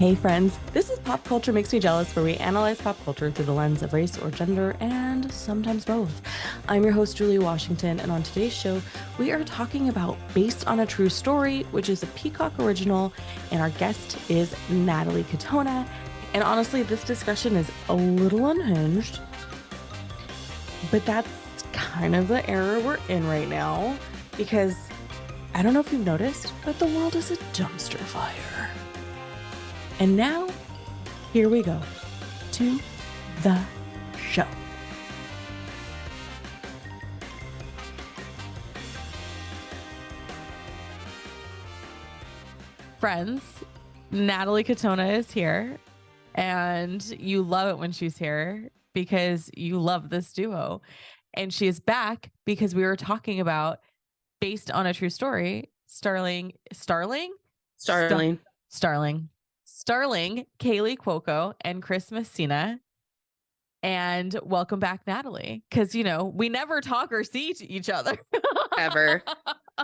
Hey friends, this is Pop Culture Makes Me Jealous, where we analyze pop culture through the lens of race or gender, and sometimes both. I'm your host, Julie Washington, and on today's show, we are talking about Based on a True Story, which is a Peacock original, and our guest is Natalie Katona. And honestly, this discussion is a little unhinged, but that's kind of the era we're in right now, because I don't know if you've noticed, but the world is a dumpster fire. And now, here we go to the show. Friends, Natalie Katona is here, and you love it when she's here because you love this duo. And she is back because we were talking about Based on a True Story, starring Kaylee Cuoco and Chris Messina. And welcome back, Natalie, because, you know, we never talk or see each other. Ever.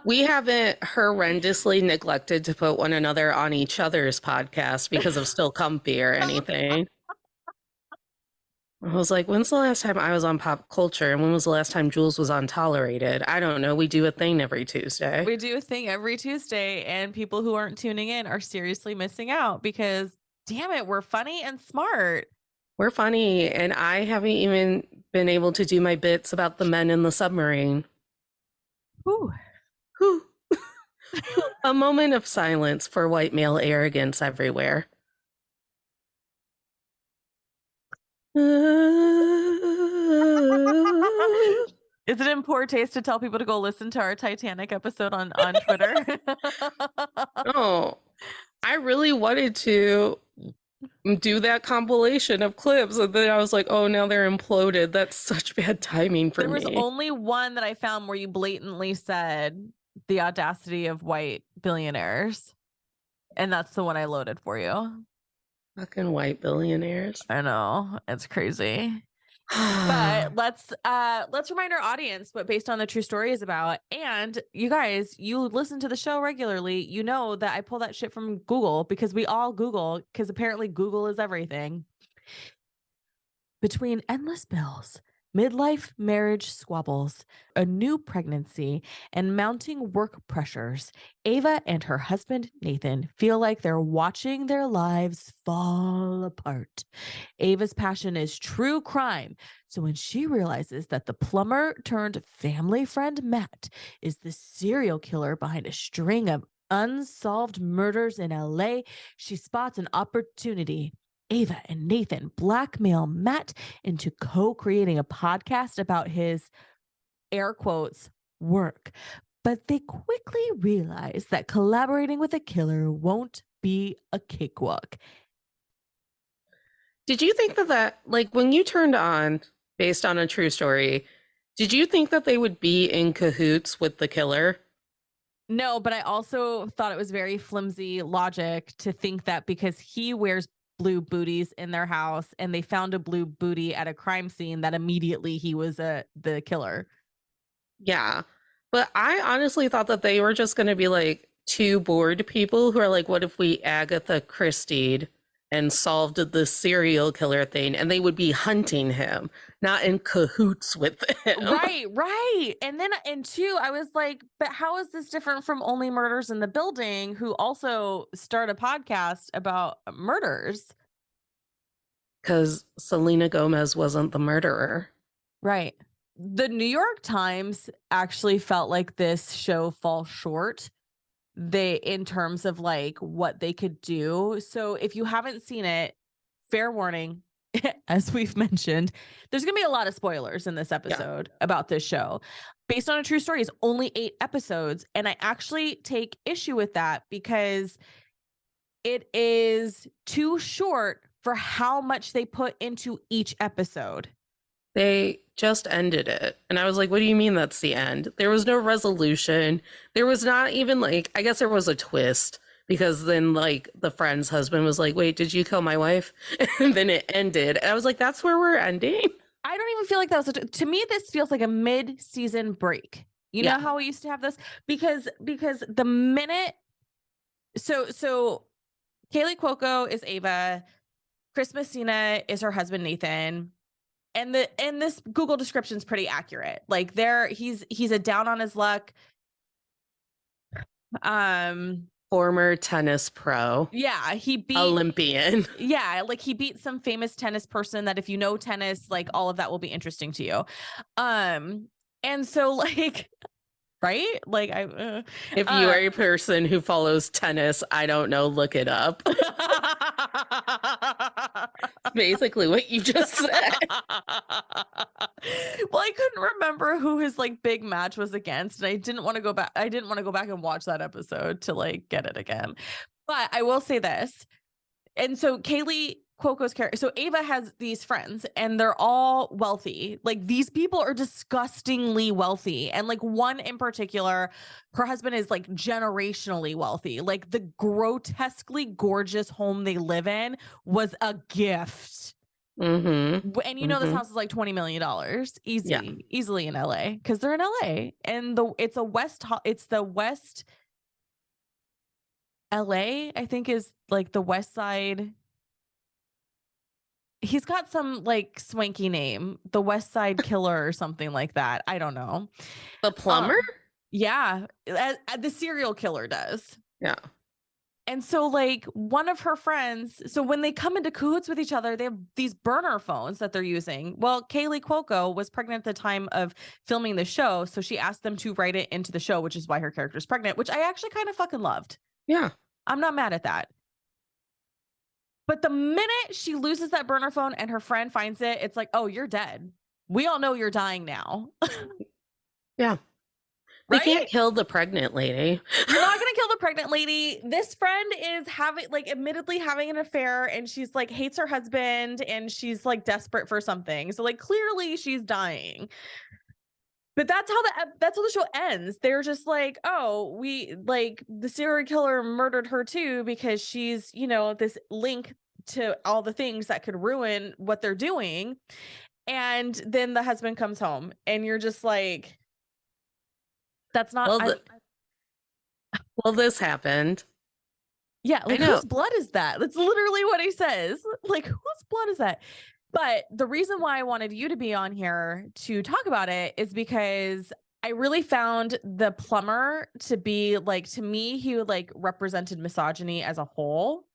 We haven't horrendously neglected to put one another on each other's podcast because of Still Comfy or anything. I was like, when's the last time I was on Pop Culture? And when was the last time Jules was on Tolerated? I don't know. We do a thing every Tuesday. We do a thing every Tuesday, and people who aren't tuning in are seriously missing out because, damn it, we're funny and smart. We're funny, and I haven't even been able to do my bits about the men in the submarine. Whew. Whew. A moment of silence for white male arrogance everywhere. Is it in poor taste to tell people to go listen to our Titanic episode on Twitter? Oh, I really wanted to do that compilation of clips, and then I was like, oh, now they're imploded. That's such bad timing for me. There was only one that I found where you blatantly said the audacity of white billionaires, and that's the one I loaded for you. Fucking white billionaires. I know, it's crazy. But let's remind our audience what Based on the True Story is about. And you guys, you listen to the show regularly, you know that I pull that shit from Google because we all Google, because apparently Google is everything. Between endless bills, midlife marriage squabbles, a new pregnancy, and mounting work pressures, Ava and her husband, Nathan, feel like they're watching their lives fall apart. Ava's passion is true crime. So when she realizes that the plumber turned family friend Matt is the serial killer behind a string of unsolved murders in LA, she spots an opportunity. Ava and Nathan blackmail Matt into co-creating a podcast about his, air quotes, work. But they quickly realize that collaborating with a killer won't be a cakewalk. Did you think that, like, when you turned on Based on a True Story, did you think that they would be in cahoots with the killer? No, but I also thought it was very flimsy logic to think that because he wears blue booties in their house and they found a blue booty at a crime scene that immediately he was the killer. Yeah. But I honestly thought that they were just going to be like two bored people who are like, what if we Agatha Christie'd and solved the serial killer thing, and they would be hunting him, not in cahoots with him. Right. And two, I was like, but how is this different from Only Murders in the Building, who also start a podcast about murders? Because Selena Gomez wasn't the murderer. Right. The New York Times actually felt like this show falls short in terms of like what they could do. So if you haven't seen it, fair warning, as we've mentioned, there's going to be a lot of spoilers in this episode about this show. Based on a True Story is only 8 episodes. And I actually take issue with that because it is too short for how much they put into each episode. They just ended it. And I was like, what do you mean that's the end? There was no resolution. There was not even like, I guess there was a twist, because then like the friend's husband was like, wait, did you kill my wife? And then it ended. And I was like, that's where we're ending. I don't even feel like that was to me, this feels like a mid-season break. You know how we used to have this? Because the minute so Kaylee Cuoco is Ava. Chris Messina is her husband Nathan. And this Google description is pretty accurate. Like he's a down on his luck. Former tennis pro. Yeah, he beat Olympian. Yeah, like he beat some famous tennis person that if you know tennis, like all of that will be interesting to you. And so like right? Like if you are a person who follows tennis, I don't know, look it up. Basically what you just said. Well, I couldn't remember who his like big match was against, and I didn't want to go back and watch that episode to like get it again. But I will say this. And so Kaylee Cuoco's character, so Ava has these friends and they're all wealthy. Like these people are disgustingly wealthy. And like one in particular, her husband is like generationally wealthy. Like the grotesquely gorgeous home they live in was a gift. Mm-hmm. And you know, this house is like $20 million easily in LA because they're in LA. And it's the West LA, I think, is like the West Side. He's got some like swanky name, the West Side Killer or something like that. I don't know. The plumber? Yeah, the serial killer does. Yeah. And so like one of her friends, so when they come into cahoots with each other, they have these burner phones that they're using. Well, Kaylee Cuoco was pregnant at the time of filming the show, so she asked them to write it into the show, which is why her character is pregnant, which I actually kind of fucking loved. Yeah. I'm not mad at that. But the minute she loses that burner phone and her friend finds it, it's like, oh, you're dead. We all know you're dying now. Yeah. They can't kill the pregnant lady. You're not going to kill the pregnant lady. This friend is admittedly having an affair, and she's like hates her husband, and she's like desperate for something. So like clearly she's dying. But that's how the show ends. They're just like, oh, we like the serial killer murdered her too because she's, this link to all the things that could ruin what they're doing. And then the husband comes home and you're just like, that's not. Well, this happened. Yeah. Like whose blood is that? That's literally what he says. Like whose blood is that? But the reason why I wanted you to be on here to talk about it is because I really found the plumber to be like, to me, he like represented misogyny as a whole.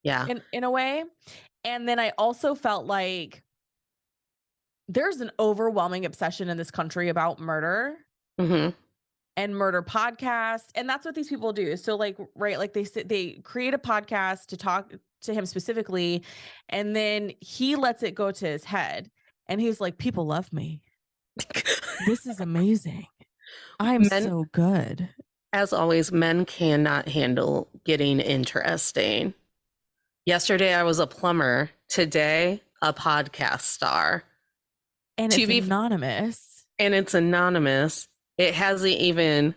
Yeah. In a way. And then I also felt like there's an overwhelming obsession in this country about murder. Mm-hmm. And murder podcasts. And that's what these people do. So like, right, like they create a podcast to talk to him specifically, and then he lets it go to his head. And he's like, people love me. This is amazing. I'm so good. As always, men cannot handle getting interesting. Yesterday, I was a plumber. Today, a podcast star. And it's anonymous. And it's anonymous. It hasn't even.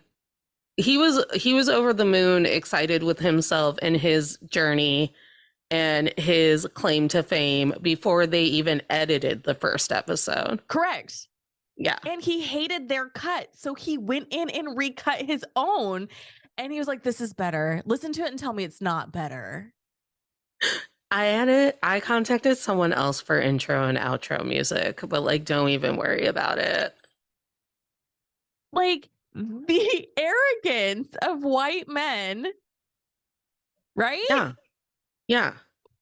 He was over the moon, excited with himself and his journey and his claim to fame before they even edited the first episode. Correct. Yeah. And he hated their cut. So he went in and recut his own. And he was like, this is better. Listen to it and tell me it's not better. I contacted someone else for intro and outro music, but like, don't even worry about it. Like the arrogance of white men. Right? Yeah. Yeah.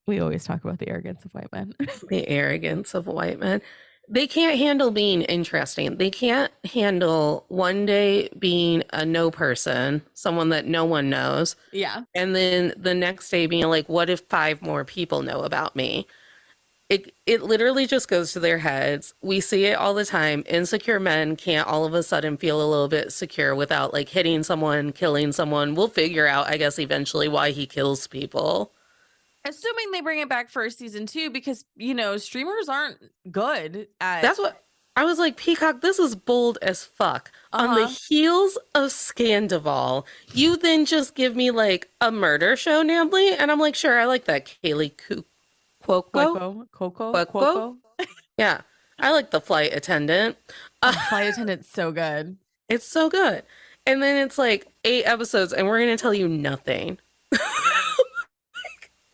We always talk about the arrogance of white men. The arrogance of white men. They can't handle being interesting. They can't handle one day being a no person, someone that no one knows. Yeah. And then the next day being like, what if 5 more people know about me? It literally just goes to their heads. We see it all the time. Insecure men can't all of a sudden feel a little bit secure without like hitting someone, killing someone. We'll figure out, I guess, eventually why he kills people. Assuming they bring it back for season 2, because, streamers aren't good at... That's what... I was like, Peacock, this is bold as fuck. On the heels of Scandival, you then just give me like a murder show, Natalie? And I'm like, sure, I like that. Kaylee Cuoco? Yeah. I like the flight attendant. Flight attendant's so good. It's so good. And then it's like 8 episodes and we're going to tell you nothing.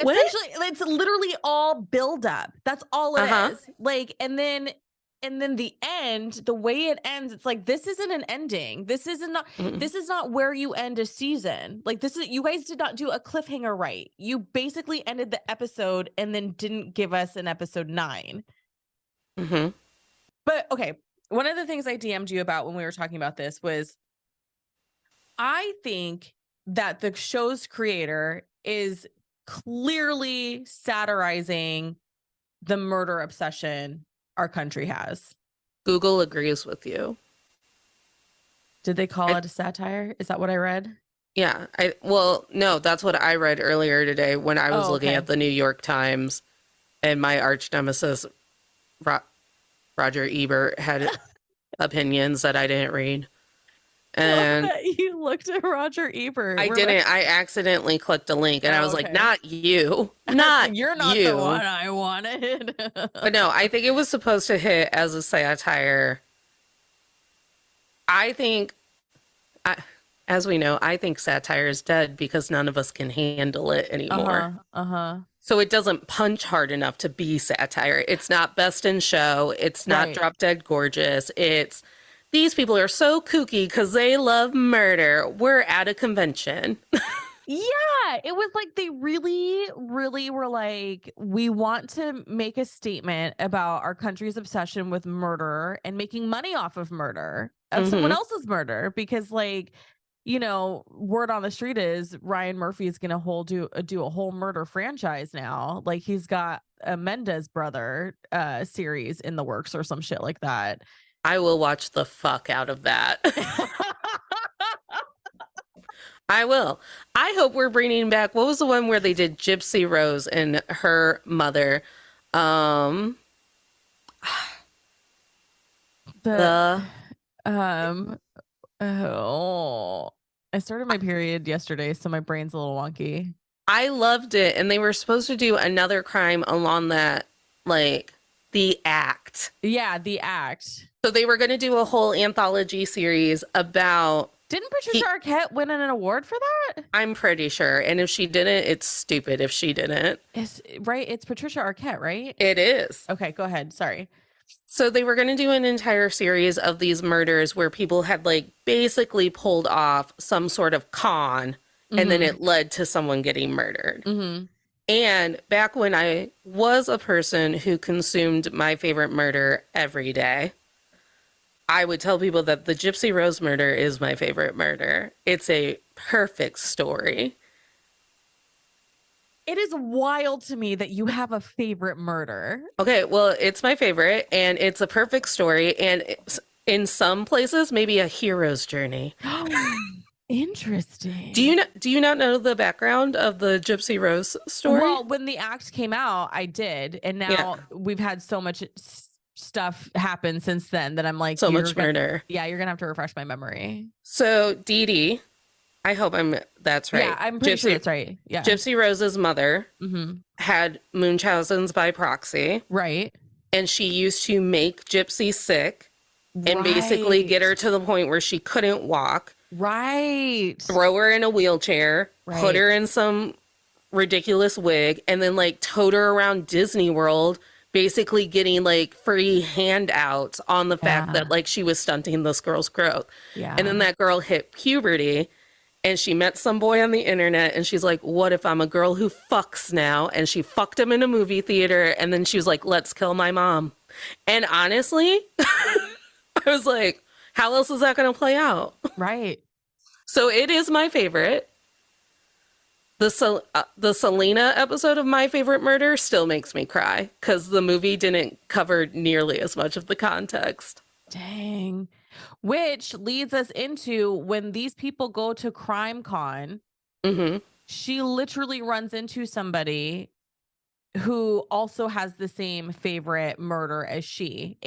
What? Essentially, it's literally all build up. That's all it Uh-huh. is. Like, and then the end, the way it ends, it's like this isn't an ending. Mm-mm. This is not where you end a season. Like this is you guys did not do a cliffhanger right. You basically ended the episode and then didn't give us an episode 9. Mm-hmm. But okay, one of the things I DM'd you about when we were talking about this was I think that the show's creator is clearly satirizing the murder obsession our country has. Google agrees with you. Did they call I, it a satire? Is that what I read? yeah. Well, no, that's what I read earlier today when I was Oh, looking okay. at the New York Times, and my arch nemesis Ro- Roger Ebert had opinions that I didn't read. Love And that you looked at Roger Ebert. I didn't. I accidentally clicked a link and I Oh, was like, okay. not you. Not You're not the one you. I wanted. But no, I think it was supposed to hit as a satire. I think, I, as we know, I think satire is dead because none of us can handle it anymore. Uh-huh. So it doesn't punch hard enough to be satire. It's not Best in Show. It's not Right. Drop Dead Gorgeous. It's these people are so kooky because they love murder. We're at a convention. Yeah, it was like they really, really were like, we want to make a statement about our country's obsession with murder and making money off of murder, of someone Hmm. else's murder, because like, word on the street is Ryan Murphy is going to do a whole murder franchise now. Like he's got a Mendez brother series in the works or some shit like that. I will watch the fuck out of that. I will. I hope we're bringing back, what was the one where they did Gypsy Rose and her mother? Um, The the oh, I started my period yesterday, so my brain's a little wonky. I loved it, and they were supposed to do another crime along that, like the act. Yeah, the act. So they were going to do a whole anthology series about. Didn't Patricia Arquette win an award for that? I'm pretty sure, and if she didn't, it's stupid if she didn't. It's Patricia Arquette, right? It is. Okay, go ahead. Sorry. So they were going to do an entire series of these murders where people had like basically pulled off some sort of con, and then it led to someone getting murdered. Mm-hmm. And back when I was a person who consumed My Favorite Murder every day, I would tell people that the Gypsy Rose murder is my favorite murder. It's a perfect story. It is wild to me that you have a favorite murder. Okay, well, it's my favorite, and it's a perfect story, and in some places, maybe a hero's journey. Interesting. Do you not know the background of the Gypsy Rose story? Well, when the act came out, I did, and now we've had so much stuff happen since then that I'm like, so much murder. Yeah, you're gonna have to refresh my memory. So Dee Dee, I hope that's right. Yeah, I'm pretty sure that's right. Yeah. Gypsy Rose's mother had Munchausen's by proxy. Right. And she used to make Gypsy sick and basically get her to the point where she couldn't walk. Right. Throw her in a wheelchair, put her in some ridiculous wig, and then like tote her around Disney World, basically getting like free handouts on the fact that like she was stunting this girl's growth. Yeah. And then that girl hit puberty and she met some boy on the internet and she's like, what if I'm a girl who fucks now? And she fucked him in a movie theater. And then she was like, let's kill my mom. And honestly, I was like, how else is that going to play out? Right. So it is my favorite. The Selena episode of My Favorite Murder still makes me cry because the movie didn't cover nearly as much of the context. Dang. Which leads us into when these people go to Crime Con, she literally runs into somebody who also has the same favorite murder as she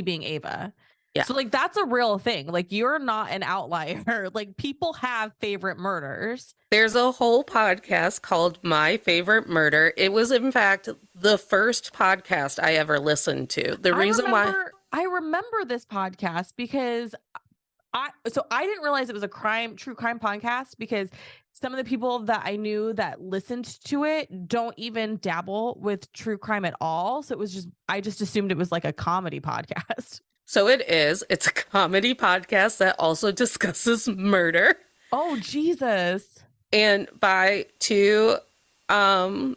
being Ava. Yeah. So like that's a real thing. Like you're not an outlier. Like people have favorite murders. There's a whole podcast called My Favorite Murder. It was in fact the first podcast I ever listened to. The reason why I remember this podcast because I didn't realize it was a true crime podcast because some of the people that I knew that listened to it don't even dabble with true crime at all. So it was just I just assumed it was like a comedy podcast. So it is. It's a comedy podcast that also discusses murder Oh, Jesus. and by two um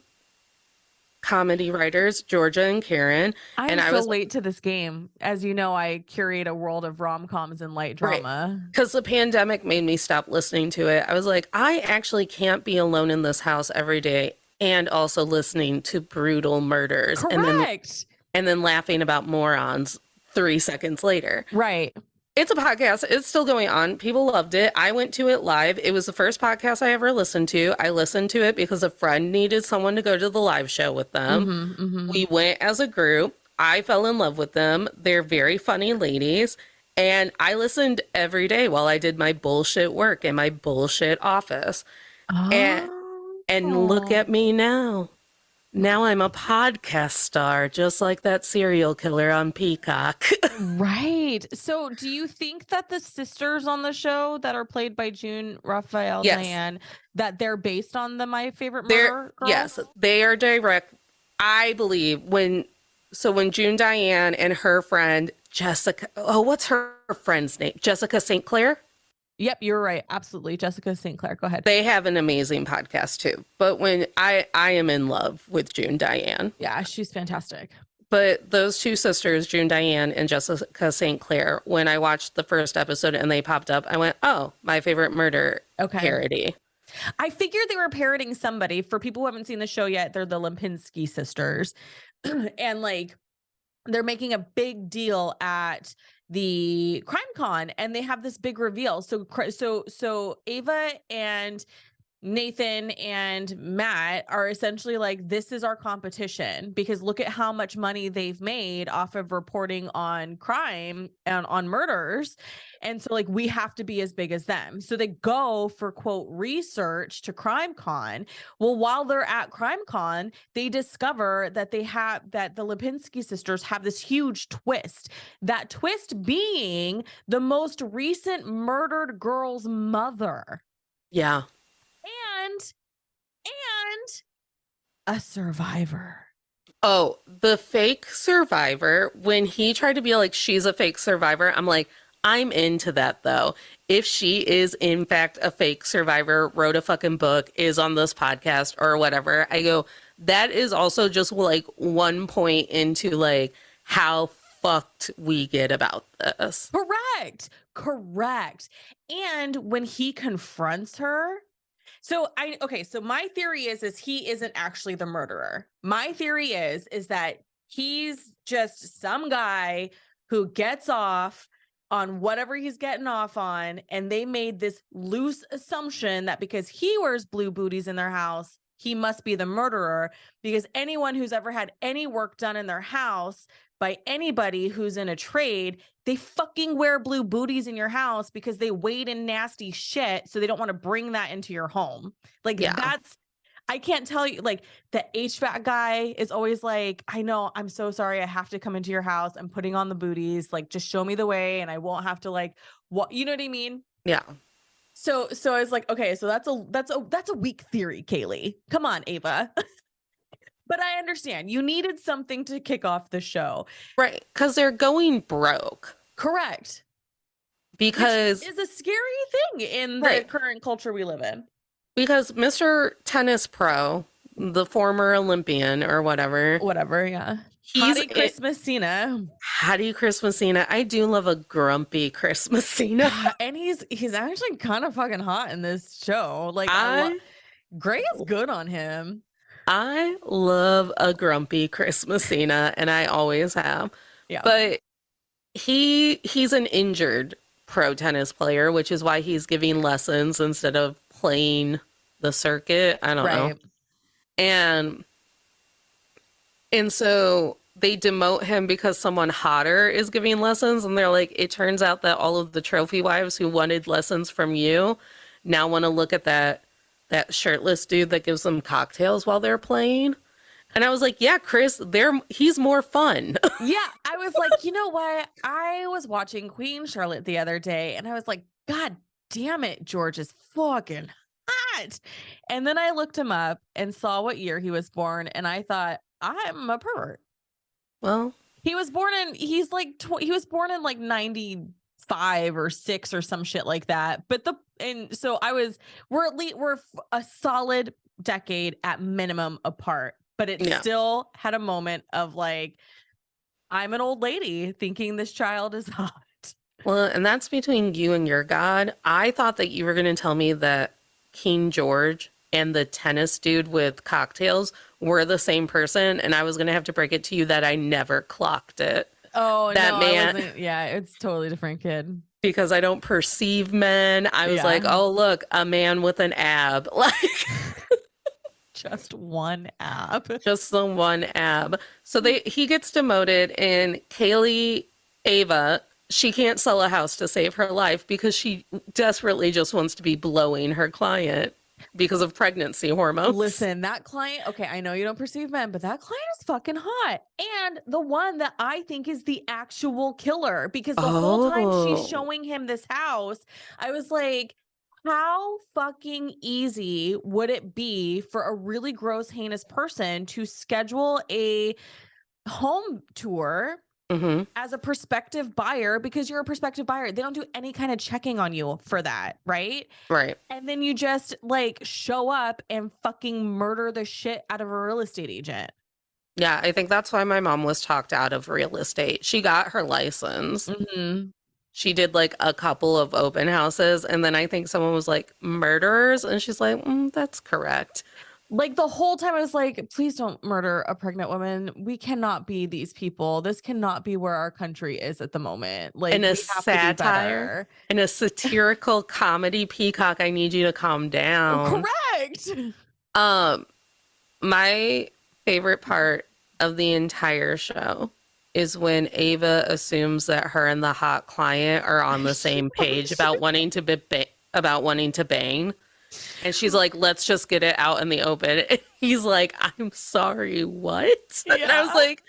comedy writers, Georgia and Karen. I'm And I so was late to this game. As you know, I curate a world of rom-coms and light right. drama. Because the pandemic made me stop listening to it. I was like, I actually can't be alone in this house every day and also listening to brutal murders Correct. and then laughing about morons 3 seconds later. Right. It's a podcast. It's still going on. People loved it. I went to it live. It was the first podcast I ever listened to. I listened to it because a friend needed someone to go to the live show with them. We went as a group. I fell in love with them. They're very funny ladies. And I listened every day while I did my bullshit work in my bullshit office. And and look Oh. at me now. Now I'm a podcast star, just like that serial killer on Peacock. Right. So, do you think that the sisters on the show that are played by June, Raphael, Yes. Diane, that they're based on the My Favorite They're Murder yes, girls? they are direct. I believe when June Diane and her friend Jessica, oh, what's her friend's name? Jessica St. Clair? Yep, you're right. Absolutely. Jessica St. Clair. Go ahead. They have an amazing podcast too. But when I am in love with June Diane. Yeah, she's fantastic. But those two sisters, June Diane and Jessica St. Clair, when I watched the first episode and they popped up, I went, "Oh, My Favorite Murder Okay. parody." I figured they were parroting somebody. For people who haven't seen the show yet, they're the Lipinski sisters. And like they're making a big deal at the crime con and they have this big reveal. So Ava and Nathan and Matt are essentially like, this is our competition because look at how much money they've made off of reporting on crime and on murders. And so like, we have to be as big as them. So they go for quote research to Crime Con. Well, while they're at Crime Con, they discover that that the Lipinski sisters have this huge twist. That twist being the most recent murdered girl's mother. Yeah. And a survivor. Oh, the fake survivor, when he tried to be like, she's a fake survivor, I'm like, I'm into that though. If she is in fact a fake survivor, wrote a fucking book, is on this podcast or whatever, I go, that is also just like one point into like how fucked we get about this. Correct. And when he confronts her, so my theory is he isn't actually the murderer. My theory is that he's just some guy who gets off on whatever he's getting off on, and they made this loose assumption that because he wears blue booties in their house, he must be the murderer, because anyone who's ever had any work done in their house by anybody who's in a trade, they fucking wear blue booties in your house because they wade in nasty shit. So they don't want to bring that into your home. Like I can't tell you, like the HVAC guy is always like, I know, I'm so sorry. I have to come into your house. I'm putting on the booties. Like, just show me the way and I won't have to like, what, you know what I mean? Yeah. So I was like, okay, so that's a weak theory, Kaylee. Come on, Ava. But I understand you needed something to kick off the show. Right. Because they're going broke. Correct. Because which is a scary thing in the current culture we live in. Because Mr. Tennis Pro, the former Olympian or whatever. Yeah. Hottie Christmasina. Hottie Christmasina. I do love a grumpy Christmasina. And he's actually kind of fucking hot in this show. Like, Gray is good on him. I love a grumpy Christmasina, and I always have. Yeah. But he's an injured pro tennis player, which is why he's giving lessons instead of playing the circuit. I don't know. And so they demote him because someone hotter is giving lessons, and they're like, it turns out that all of the trophy wives who wanted lessons from you now want to look at that shirtless dude that gives them cocktails while they're playing. And I was like, yeah, Chris, he's more fun. Yeah, I was like, you know what? I was watching Queen Charlotte the other day and I was like, God damn it, George is fucking hot. And then I looked him up and saw what year he was born and I thought, I'm a pervert. Well, He was born in like 95 or 6 or some shit like that. So we're a solid decade at minimum apart, but it yeah. still had a moment of like, I'm an old lady thinking this child is hot. Well, and that's between you and your God. I thought that you were going to tell me that King George and the tennis dude with cocktails were the same person, and I was going to have to break it to you that I never clocked it. Oh That no, I man, wasn't. Yeah, it's totally different kid. because I don't perceive men. I was like, Yeah. oh, look, a man with an ab. Like, Just one ab. just the one ab. So he gets demoted, and Kaylee Ava, she can't sell a house to save her life because she desperately just wants to be blowing her client because of pregnancy hormones. Listen, that client, okay, I know you don't perceive men, but that client is fucking hot. And the one that I think is the actual killer, because the whole time she's showing him this house, I was like, how fucking easy would it be for a really gross, heinous person to schedule a home tour Mm-hmm. as a prospective buyer? Because you're a prospective buyer, they don't do any kind of checking on you for that, right? Right. And then you just like show up and fucking murder the shit out of a real estate agent. Yeah, I think that's why my mom was talked out of real estate. She got her license. Mm-hmm. She did like a couple of open houses, and then I think someone was like, murderers, and she's like, that's correct. Like the whole time I was like, please don't murder a pregnant woman. We cannot be these people. This cannot be where our country is at the moment. Like In a we have to do satire, better. in a satirical comedy, Peacock, I need you to calm down. Correct. Um, my favorite part of the entire show is when Ava assumes that her and the hot client are on the same page about wanting to bang. And she's like, let's just get it out in the open. And he's like, I'm sorry, what? Yeah. And I was like,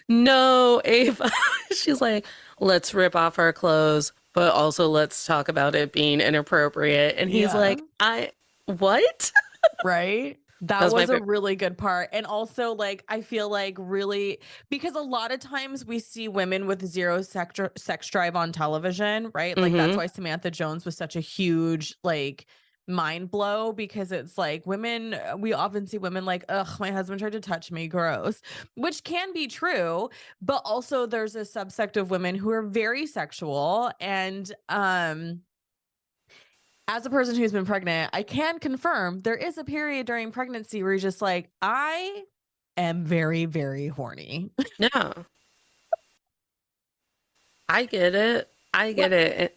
no, Ava. She's like, let's rip off our clothes, but also let's talk about it being inappropriate. And he's like, what? Right? That was a really good part. And also, like, I feel like really, because a lot of times we see women with zero sex drive on television, right? Like, that's why Samantha Jones was such a huge, like, mind blow, because it's like women, we often see women like, ugh, my husband tried to touch me, gross, which can be true. But also, there's a subsect of women who are very sexual. And, as a person who's been pregnant, I can confirm there is a period during pregnancy where you're just like, I am very, very horny. Yeah. I get it. I get it.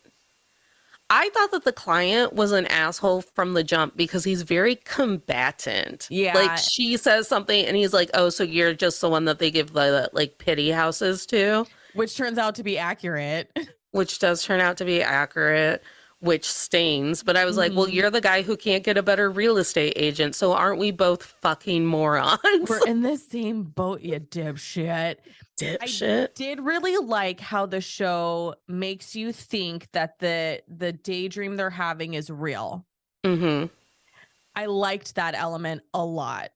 I thought that the client was an asshole from the jump because he's very combatant. Yeah. Like she says something and he's like, oh, so you're just the one that they give the like pity houses to? Which turns out to be accurate. Which does turn out to be accurate, which stings. But I was like, well, you're the guy who can't get a better real estate agent. So aren't we both fucking morons? We're in the same boat, you dipshit. I did really like how the show makes you think that the daydream they're having is real. Mm-hmm. I liked that element a lot.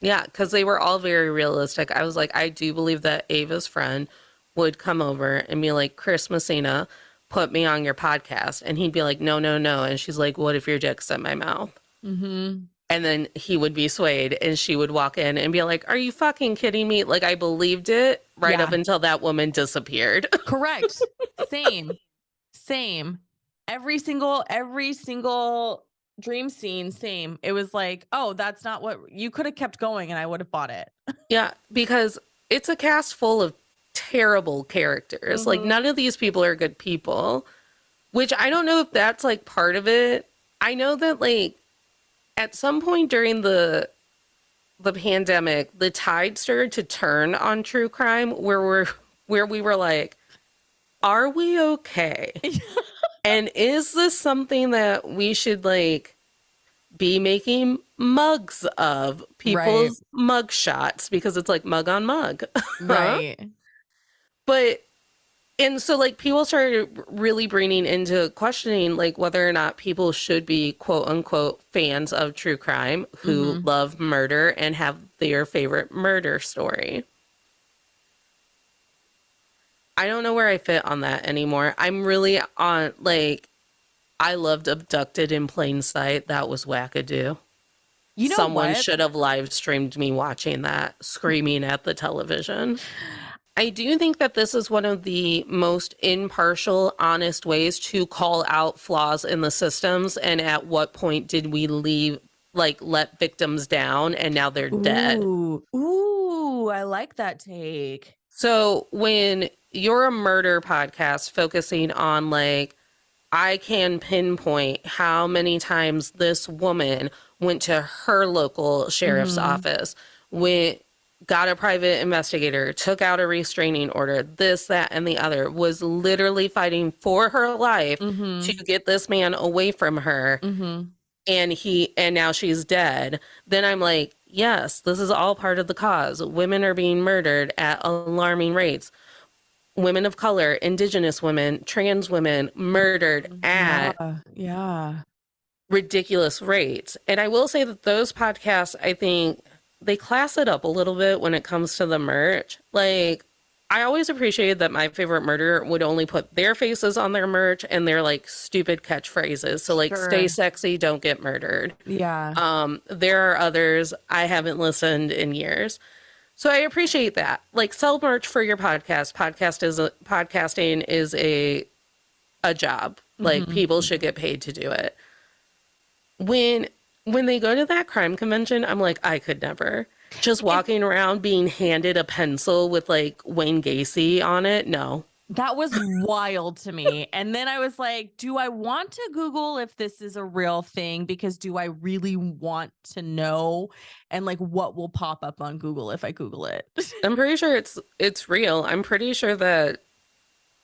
Yeah, because they were all very realistic. I was like, I do believe that Ava's friend would come over and be like, Chris Messina, put me on your podcast. And he'd be like, no, no, no. And she's like, what if your dick's in my mouth? Mm-hmm. And then he would be swayed and she would walk in and be like, are you fucking kidding me? Like, I believed it right up until that woman disappeared. Correct. Same. Every single dream scene, same. It was like, oh, that's not what you could have kept going and I would have bought it. Yeah, because it's a cast full of terrible characters. Like, none of these people are good people, which I don't know if that's like part of it. I know that like at some point during the pandemic, the tide started to turn on true crime where we were like, are we okay? And is this something that we should like be making mugs of Right. people's mug shots because it's like mug on mug. Huh? Right. But and so like people started really bringing into questioning like whether or not people should be quote unquote fans of true crime who Mhm. love murder and have their favorite murder story. I don't know where I fit on that anymore. I'm really on like I loved Abducted in Plain Sight. That was wackadoo. You know Someone what? should have live streamed me watching that, screaming at the television. I do think that this is one of the most impartial, honest ways to call out flaws in the systems. And at what point did we leave, like, let victims down and now they're dead? Ooh. Ooh, I like that take. So when you're a murder podcast focusing on, like, I can pinpoint how many times this woman went to her local sheriff's Mhm. office, went, got a private investigator, took out a restraining order, this, that, and the other, was literally fighting for her life to Mhm. get this man away from her, Mhm. and now she's dead. Then I'm like, yes, this is all part of the cause. Women are being murdered at alarming rates. Women of color, indigenous women, trans women murdered Yeah. at Yeah. ridiculous rates. And I will say that those podcasts, I think they class it up a little bit when it comes to the merch. Like, I always appreciated that My Favorite Murder would only put their faces on their merch and their like stupid catchphrases. So like stay Sure. sexy, don't get murdered. Yeah. There are others I haven't listened in years. So I appreciate that. Like sell merch for your podcast. Podcasting is a job. Like Mhm. people should get paid to do it. When when they go to that crime convention, I'm like, I could never. Just And walking around being handed a pencil with like Wayne Gacy on it. No. that was wild to me. And then I was like, do I want to Google if this is a real thing? Because do I really want to know? And like, what will pop up on Google if I Google it? I'm pretty sure it's real. I'm pretty sure that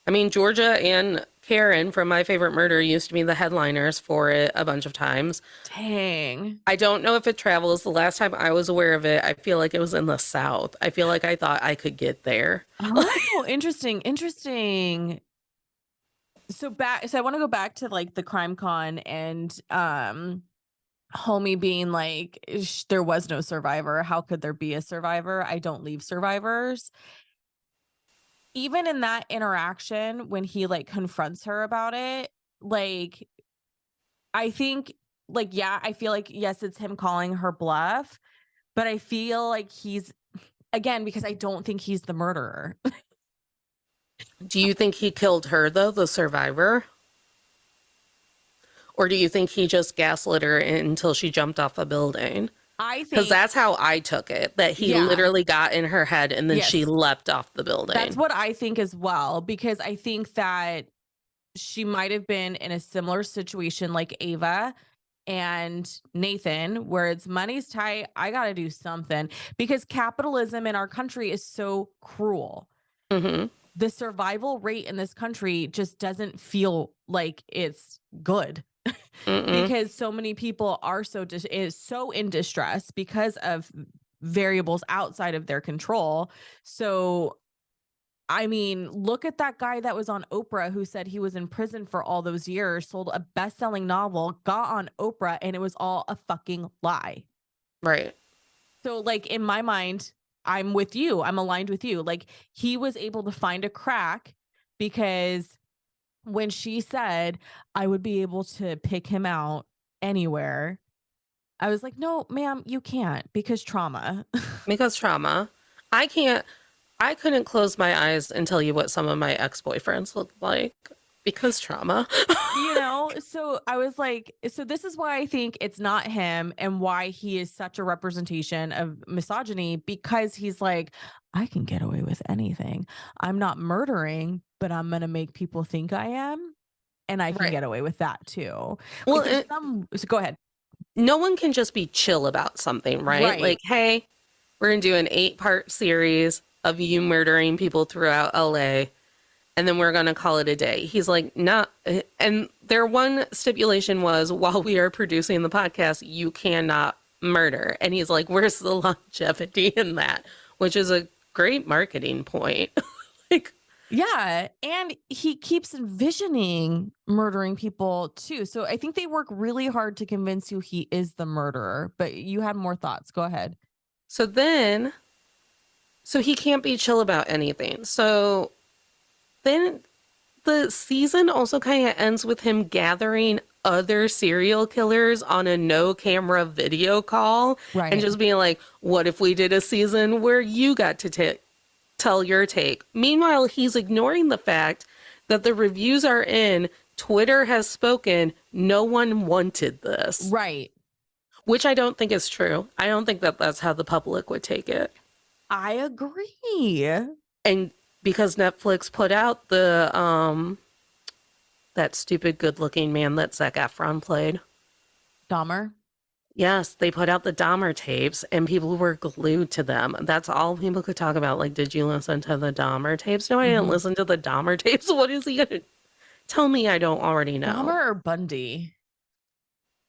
I mean Georgia and Karen from My Favorite Murder used to be the headliners for it a bunch of times. Dang. I don't know if it travels. The last time I was aware of it, I feel like it was in the South. I feel like I thought I could get there. Oh, interesting. Interesting. So I want to go back to like the crime con and homie being like there was no survivor. How could there be a survivor? I don't leave survivors. Even in that interaction when he like confronts her about it, like I think like yeah, I feel like yes, it's him calling her bluff, but I feel like he's again because I don't think he's the murderer. Do you think he killed her, though, the survivor? Or do you think he just gaslit her until she jumped off a building? I Because think that's how I took it, that he yeah, literally got in her head and then she yes. leapt off the That's building. what I think as well because I think that she might have been in a similar situation like Ava and Nathan, where it's money's tight. I got to do something because capitalism in our country is so cruel. Hmm. The survival rate in this country just doesn't feel like it's good Mm-mm. because so many people are is so in distress because of variables outside of their control. So I mean, look at that guy that was on Oprah who said he was in prison for all those years, sold a best-selling novel, got on Oprah, and it was all a fucking lie. Right. So, like, in my mind, I'm with you. I'm aligned with you. Like, he was able to find a crack because when she said, I would be able to pick him out anywhere, I was like, no, ma'am, you can't because trauma. Because trauma. I can't, I couldn't close my eyes and tell you what some of my ex-boyfriends looked like because trauma. So I was like, so this is why I think it's not him and why he is such a representation of misogyny because he's like, I can get away with anything. I'm not murdering, but I'm going to make people think I am. And I can Right. get away with that too. Well, Like there's so go ahead. no one can just be chill about something, right? Right. Like, hey, we're going to do an 8-part series of you murdering people throughout LA, and then we're going to call it a day. He's like, nah. And their one stipulation was while we are producing the podcast, you cannot murder. And he's like, where's the longevity in that? Which is a great marketing point. Like, Yeah, and he keeps envisioning murdering people too. So I think they work really hard to convince you he is the murderer. But you had more thoughts. Go ahead. so then, so he can't be chill about anything. So then the season also kind of ends with him gathering other serial killers on a no camera video call and Right. just being like, what if we did a season where you got to tell your take? Meanwhile, he's ignoring the fact that the reviews are in, Twitter has spoken, no one wanted this, Right. which I don't think is true. I don't think that that's how the public would take it. I agree. And because Netflix put out the that stupid good-looking man that Zac Efron played. Dahmer. Yes, they put out the Dahmer tapes and people were glued to them. That's all people could talk about. Like, did you listen to the Dahmer tapes? No, I didn't listen to the Dahmer tapes. What is he gonna tell me I don't already know? Dahmer or Bundy?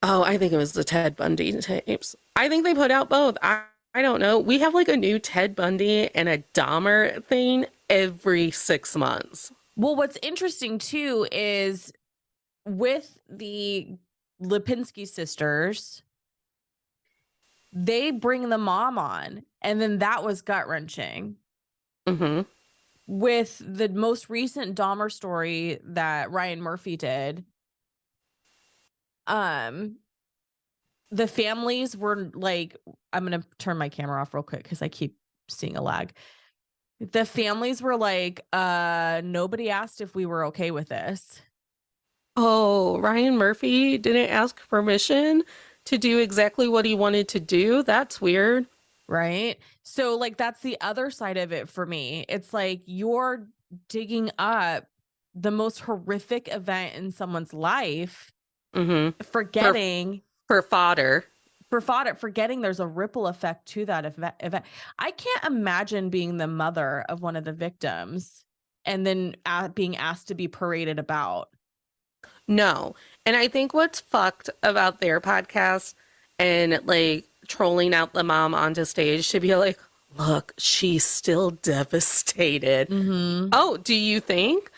Oh, I think it was the Ted Bundy tapes. I think they put out both. I don't know. We have like a new Ted Bundy and a Dahmer thing every 6 months. Well, what's interesting too is with the Lipinski sisters, they bring the mom on, and then that was gut-wrenching. Mm-hmm. With the most recent Dahmer story that Ryan Murphy did, the families were like, I'm gonna turn my camera off real quick because I keep seeing a lag. The families were like, nobody asked if we were okay with this. Oh, Ryan Murphy didn't ask permission to do exactly what he wanted to do. That's weird. Right. So, like, that's the other side of it for me. It's like you're digging up the most horrific event in someone's life, Mm-hmm. forgetting For fodder. forgetting there's a ripple effect to that event. I can't imagine being the mother of one of the victims and then being asked to be paraded about. No. And I think what's fucked about their podcast and like trolling out the mom onto stage to be like, look, she's still devastated. Mm-hmm. Oh, do you think?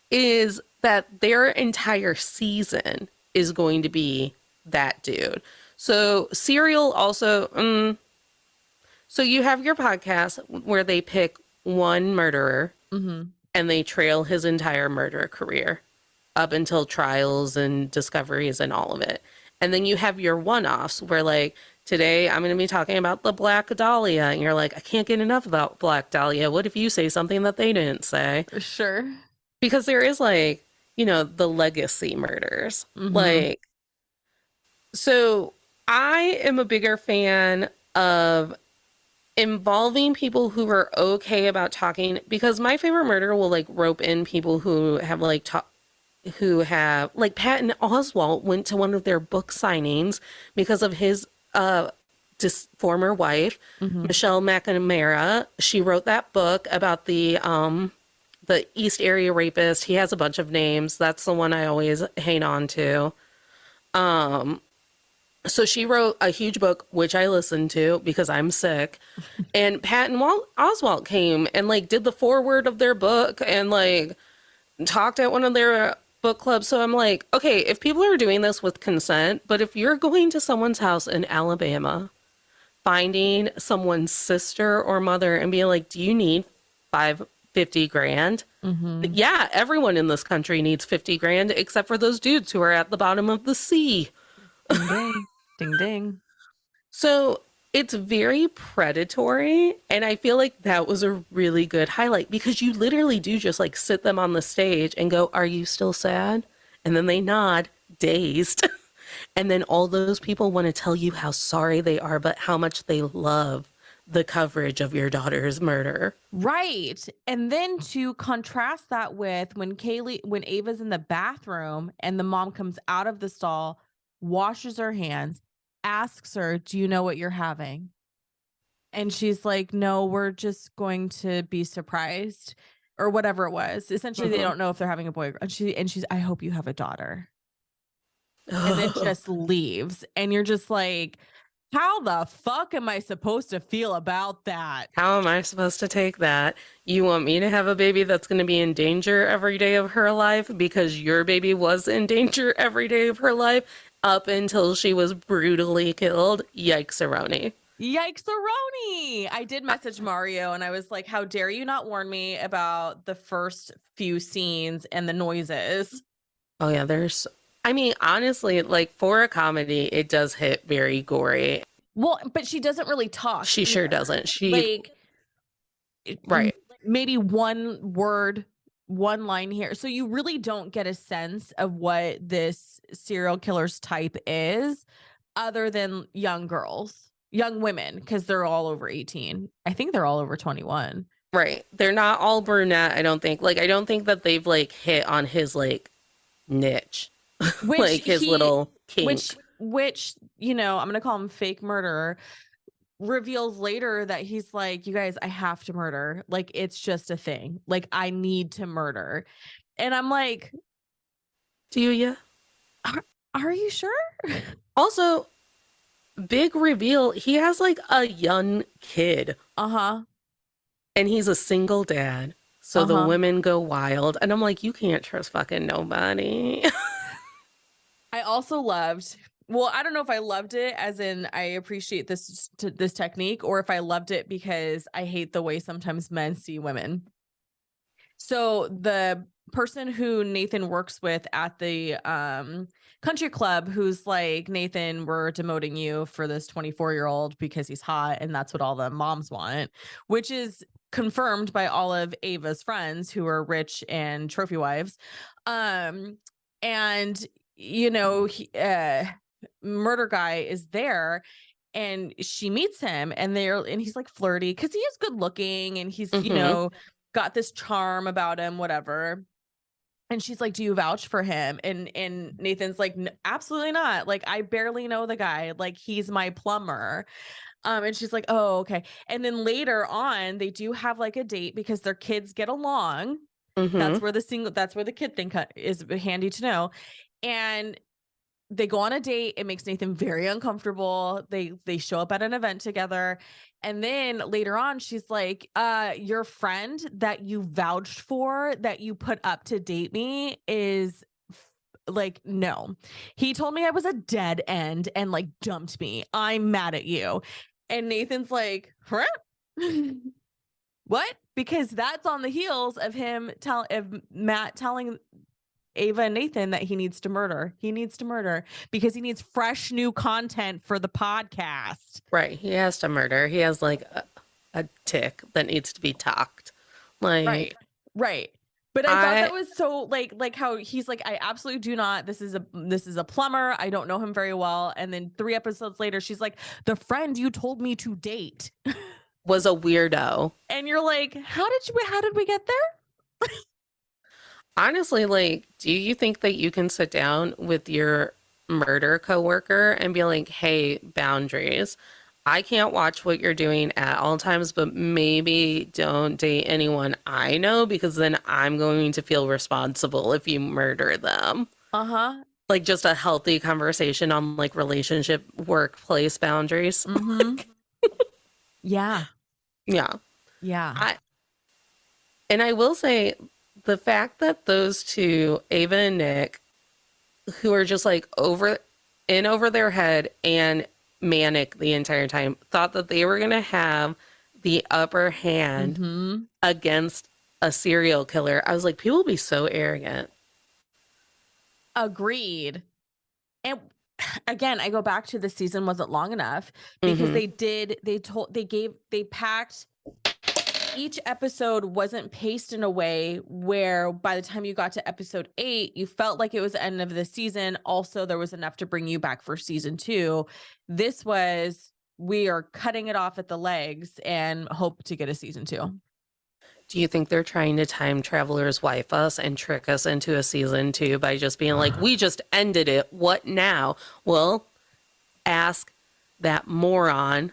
Is that their entire season is going to be that dude. So Serial also, so you have your podcast where they pick one murderer and they trail his entire murder career up until trials and discoveries and all of it. And then you have your one-offs where like, today I'm going to be talking about the Black Dahlia. And you're like, I can't get enough about Black Dahlia. What if you say something that they didn't say? Sure. Because there is like, you know, the legacy murders. Like, so I am a bigger fan of involving people who are okay about talking, because my favorite murder will like rope in people who have like who have like Patton Oswalt went to one of their book signings because of his former wife, Michelle McNamara. She wrote that book about the East Area rapist. He has a bunch of names. That's the one I always hang on to. So she wrote a huge book, which I listened to because I'm sick. And Patton Oswalt came and like did the foreword of their book and like talked at one of their book clubs. So I'm like, okay, if people are doing this with consent, but if you're going to someone's house in Alabama, finding someone's sister or mother and being like, do you need 50 grand? Yeah, everyone in this country needs 50 grand except for those dudes who are at the bottom of the sea. Ding ding. Ding ding. So it's very predatory. And I feel like that was a really good highlight because you literally do just like sit them on the stage and go, are you still sad? And then they nod, dazed. And then all those people want to tell you how sorry they are, but how much they love the coverage of your daughter's murder. Right. And then to contrast that with when Ava's in the bathroom and the mom comes out of the stall, washes her hands, asks her, do you know what you're having? And she's like, no, we're just going to be surprised, or whatever it was. Essentially, they don't know if they're having a boy. And she's, I hope you have a daughter. and then just leaves. And you're just like, how the fuck am I supposed to feel about that? How am I supposed to take that? You want me to have a baby that's going to be in danger every day of her life because your baby was in danger every day of her life up until she was brutally killed? Yikes-a-roni. Yikes-a-roni! I did message Mario and I was like, how dare you not warn me about the first few scenes and the noises? Oh yeah, I mean, honestly, like for a comedy, it does hit very gory. Well, but she doesn't really talk She sure either. doesn't. Like, Right. maybe one word, one line here. So you really don't get a sense of what this serial killer's type is other than young girls, young women, because they're all over 18. I think they're all over 21. Right. They're not all brunette, I don't think. Like, I don't think that they've like hit on his like niche, Which like his he, little kink. which, you know, I'm going to call him fake murderer, reveals later that he's like, you guys, I have to murder. Like, it's just a thing. Like, I need to murder. And I'm like, Do you? are you sure? Also, big reveal, he has like a young kid Uh-huh. and he's a single dad. So the Uh-huh. women go wild. And I'm like, you can't trust fucking nobody. I also loved, well, I don't know if I loved it as in I appreciate this technique, or if I loved it because I hate the way sometimes men see women. So the person who Nathan works with at the country club, who's like, Nathan, we're demoting you for this 24-year-old because he's hot and that's what all the moms want, which is confirmed by all of Ava's friends who are rich and trophy wives. And you know, murder guy is there and she meets him and he's like flirty because he is good looking and he's, you Mm-hmm. know, got this charm about him, whatever. And she's like, do you vouch for him? And Nathan's like, absolutely not. Like, I barely know the guy. Like, he's my plumber. And she's like, oh, okay. And then later on, they do have like a date because their kids get along. Mm-hmm. That's where the kid thing is handy to know. And they go on a date. It makes Nathan very uncomfortable. They show up at an event together. And then later on, she's like, your friend that you vouched for, that you put up to date me is like, no. He told me I was a dead end and like dumped me. I'm mad at you. And Nathan's like, huh? What? Because that's on the heels of of Matt telling Ava and Nathan that he needs to murder. He needs to murder because he needs fresh new content for the podcast. Right. He has to murder. He has like a tick that needs to be talked. Right. Like, Right. But I thought I that was so like how he's like, I absolutely do not. This is a plumber. I don't know him very well. And then 3 episodes later, she's like, the friend you told me to date. was a weirdo. And you're like, how did we get there? Honestly, like, do you think that you can sit down with your murder coworker and be like, hey, boundaries. I can't watch what you're doing at all times, but maybe don't date anyone I know because then I'm going to feel responsible if you murder them. Uh-huh. Like just a healthy conversation on like relationship workplace boundaries. Mm-hmm. Yeah. Yeah. Yeah. And I will say the fact that those two, Ava and Nick, who are just like over their head and manic the entire time, thought that they were going to have the upper hand Mm-hmm. against a serial killer. I was like, people be so arrogant. Agreed. And again, I go back to the season wasn't long enough because Hmm. they packed, each episode wasn't paced in a way where by the time you got to episode 8, you felt like it was the end of the season. Also, there was enough to bring you back for season 2. This was, we are cutting it off at the legs and hope to get a season 2. Do you think they're trying to time traveler's wife us and trick us into a season 2 by just being like, we just ended it. What now? Well, ask that moron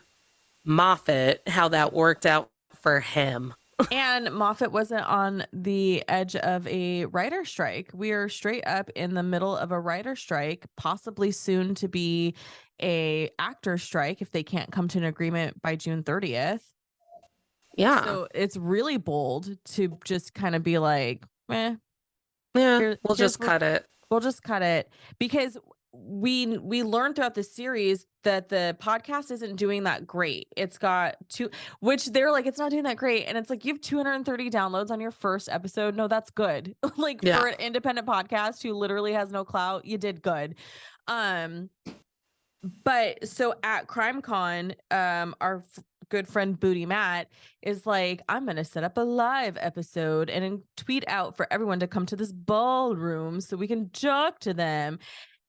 Moffat how that worked out for him. And Moffat wasn't on the edge of a writer strike. We are straight up in the middle of a writer strike, possibly soon to be a actor strike if they can't come to an agreement by June 30th. Yeah. So it's really bold to just kind of be like, eh, Yeah. We'll here's just what cut it. we'll just cut it, because we learned throughout the series that the podcast isn't doing that great. It's got two, which they're like, it's not doing that great. And it's like, you have 230 downloads on your first episode. No, that's good. Like, Yeah. for an independent podcast who literally has no clout, you did good. But so at CrimeCon, our good friend Booty Matt is like, I'm going to set up a live episode and then tweet out for everyone to come to this ballroom so we can talk to them.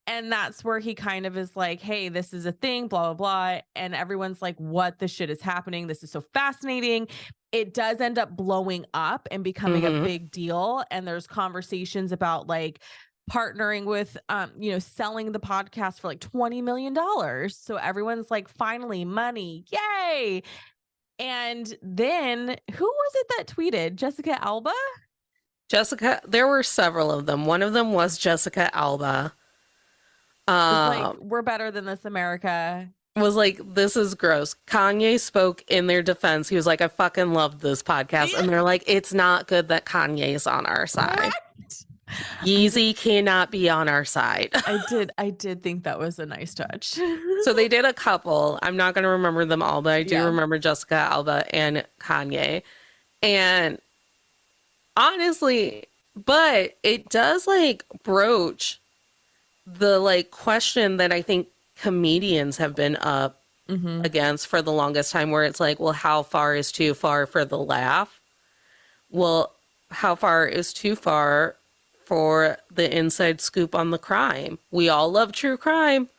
And that's where he kind of is like, hey, this is a thing, blah, blah, blah. And everyone's like, what the shit is happening? This is so fascinating. It does end up blowing up and becoming a Mm-hmm. big deal. And there's conversations about like partnering with, selling the podcast for like $20 million. So everyone's like, finally, money. Yay. And then who was it that tweeted? Jessica Alba? Jessica, there were several of them. One of them was Jessica Alba. Was like, we're better than this, America. Was like, this is gross. Kanye spoke in their defense. He was like, I fucking love this podcast. And they're like, it's not good that Kanye's on our side. Yeezy cannot be on our side. I did think that was a nice touch. So they did a couple. I'm not going to remember them all, but I do Yeah. remember Jessica Alba and Kanye. And honestly, but it does like broach the like question that I think comedians have been up against for the longest time, where it's like, well, how far is too far for the laugh? Well, how far is too far for the inside scoop on the crime? We all love true crime.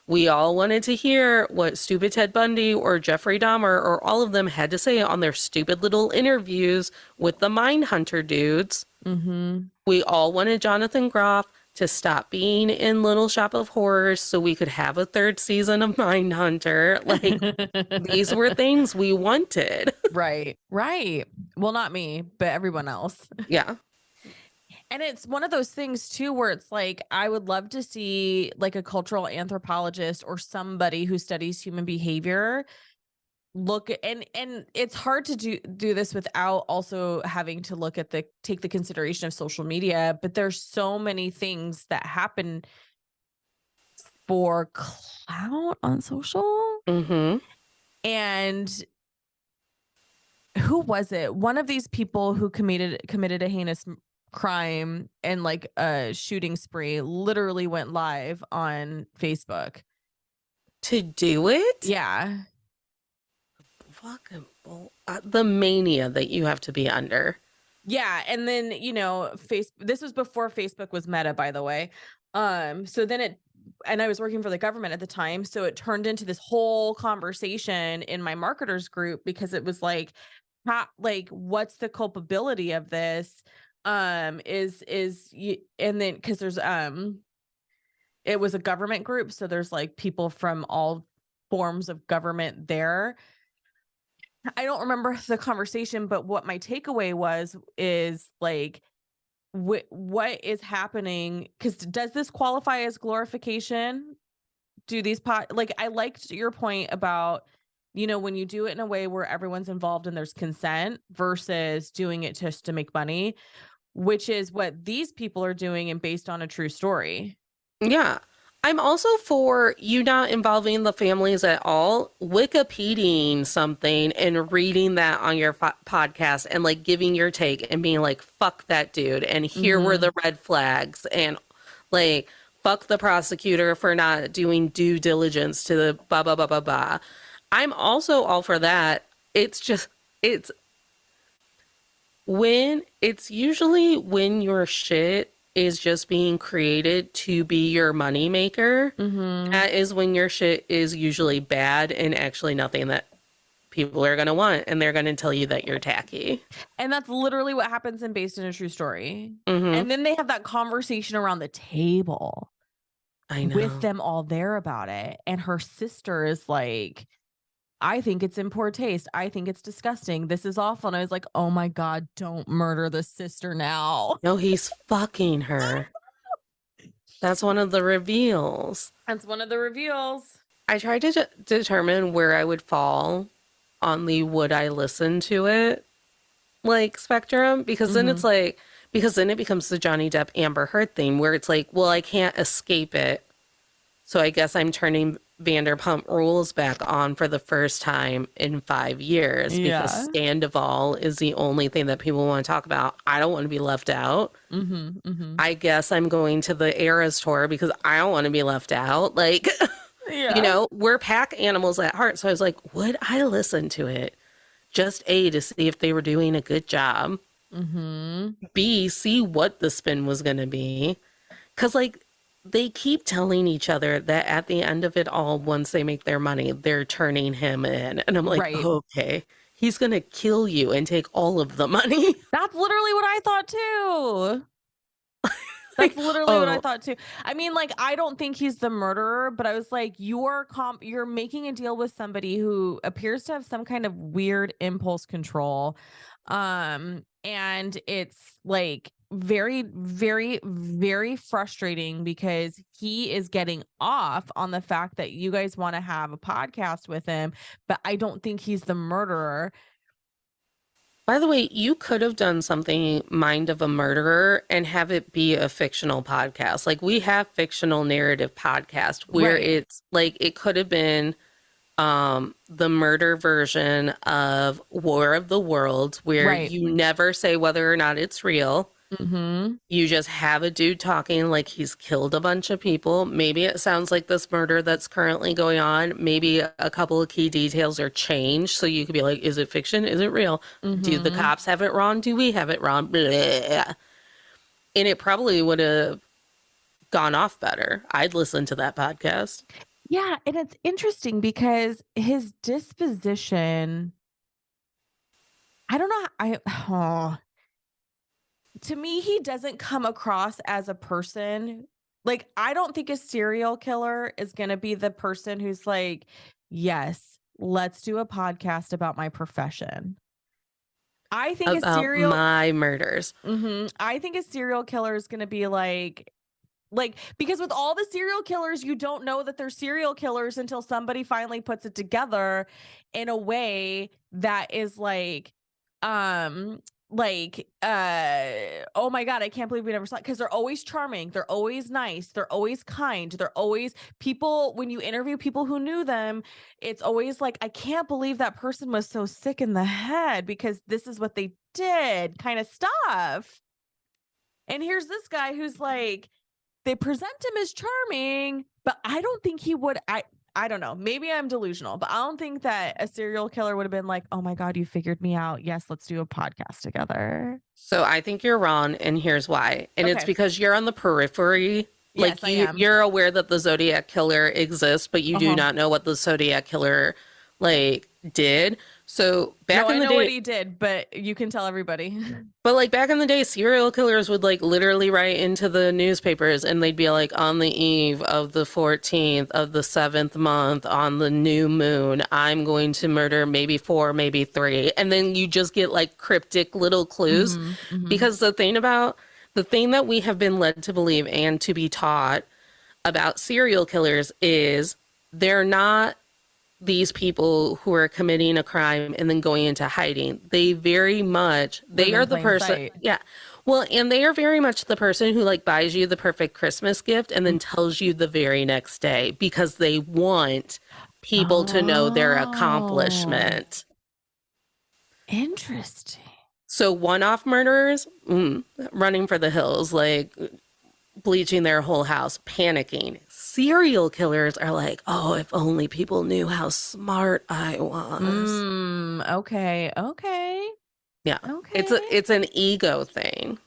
We all wanted to hear what stupid Ted Bundy or Jeffrey Dahmer or all of them had to say on their stupid little interviews with the Mindhunter dudes. We all wanted Jonathan Groff to stop being in Little Shop of Horrors so we could have a third season of Mindhunter. Like, these were things we wanted. Right. Well, not me, but everyone else. Yeah. And it's one of those things too, where it's like, I would love to see like a cultural anthropologist or somebody who studies human behavior look at, and it's hard to do this without also having to look at take the consideration of social media, but there's so many things that happen for clout on social. And who was it? One of these people who committed a heinous crime and like a shooting spree literally went live on Facebook To do it? Yeah. Fucking the mania that you have to be under. Yeah. And then, this was before Facebook was Meta, by the way. So then and I was working for the government at the time. So it turned into this whole conversation in my marketers group, because it was like, what's the culpability of this? And then, cause there's, it was a government group. So there's like people from all forms of government there. I don't remember the conversation, but what my takeaway is like, what is happening? Because does this qualify as glorification? Do these I liked your point about, when you do it in a way where everyone's involved and there's consent versus doing it just to make money, which is what these people are doing and based on a true story. Yeah. I'm also for you not involving the families at all, Wikipediaing something and reading that on your podcast and like giving your take and being like, fuck that dude. And here were the red flags, and like, fuck the prosecutor for not doing due diligence to the blah, blah, blah, blah, blah. I'm also all for that. It's usually when your shit is just being created to be your moneymaker. That is when your shit is usually bad and actually nothing that people are going to want, and they're going to tell you that you're tacky. And that's literally what happens in Based on a True Story. And then they have that conversation around the table. I know. With them all there about it. And her sister is like, I think it's in poor taste. I think it's disgusting. This is awful. And I was like, oh my God, don't murder the sister now. No, he's fucking her. That's one of the reveals. That's one of the reveals. I tried to determine where I would fall on the would I listen to it like spectrum, because then it's like, because then it becomes the Johnny Depp Amber Heard thing where it's like, well, I can't escape it. So I guess I'm turning Vanderpump Rules back on for the first time in 5 years because Scandival is the only thing that people want to talk about. I don't want to be left out. I guess I'm going to the Eras tour because I don't want to be left out. Like, you know, we're pack animals at heart. So I was like, would I listen to it? Just A, to see if they were doing a good job. B, see what the spin was going to be. Because, like, they keep telling each other that at the end of it all, once they make their money, they're turning him in. And I'm like, okay, he's going to kill you and take all of the money. That's literally what I thought too. That's literally what I thought too. I mean, like, I don't think he's the murderer, but I was like, you're making a deal with somebody who appears to have some kind of weird impulse control. And it's like very, very, very frustrating because he is getting off on the fact that you guys want to have a podcast with him, but I don't think he's the murderer. By the way, you could have done something Mind of a Murderer and have it be a fictional podcast. Like, we have fictional narrative podcast where it's like, it could have been the murder version of War of the Worlds, where you never say whether or not it's real. You just have a dude talking like he's killed a bunch of people. Maybe it sounds like this murder that's currently going on. Maybe a couple of key details are changed. So you could be like, is it fiction? Is it real? Do the cops have it wrong? Do we have it wrong? Blah. And it probably would have gone off better. I'd listen to that podcast. Yeah, and it's interesting because his disposition, I don't know, to me, he doesn't come across as a person. Like, I don't think a serial killer is going to be the person who's like, yes, let's do a podcast about my profession. I think about my murders. I think a serial killer is going to be like, because with all the serial killers, you don't know that they're serial killers until somebody finally puts it together in a way that is like, oh my God, I can't believe we never saw it. Because they're always charming. They're always nice. They're always kind. They're always people. When you interview people who knew them, it's always like, I can't believe that person was so sick in the head because this is what they did kind of stuff. And here's this guy who's like, they present him as charming, but I don't think he would. I don't know. Maybe I'm delusional, but I don't think that a serial killer would have been like, oh my God, you figured me out. Yes, let's do a podcast together. So I think you're wrong, and here's why. And it's because you're on the periphery. Like, yes, you're aware that the Zodiac Killer exists, but you do not know what the Zodiac Killer, like, did. So back in the day, I know what he did, but you can tell everybody. But like back in the day, serial killers would like literally write into the newspapers, and they'd be like, on the eve of the 14th of the 7th month on the new moon, I'm going to murder maybe 4, maybe 3. And then you just get like cryptic little clues. Because the thing that we have been led to believe and to be taught about serial killers is they're not these people who are committing a crime and then going into hiding. They are the person. Yeah. Well, and they are very much the person who like buys you the perfect Christmas gift and then tells you the very next day because they want people to know their accomplishment. Interesting. So one-off murderers, running for the hills, like bleaching their whole house, panicking. Serial killers are like, oh, if only people knew how smart I was. Okay. Yeah. Okay. It's an ego thing.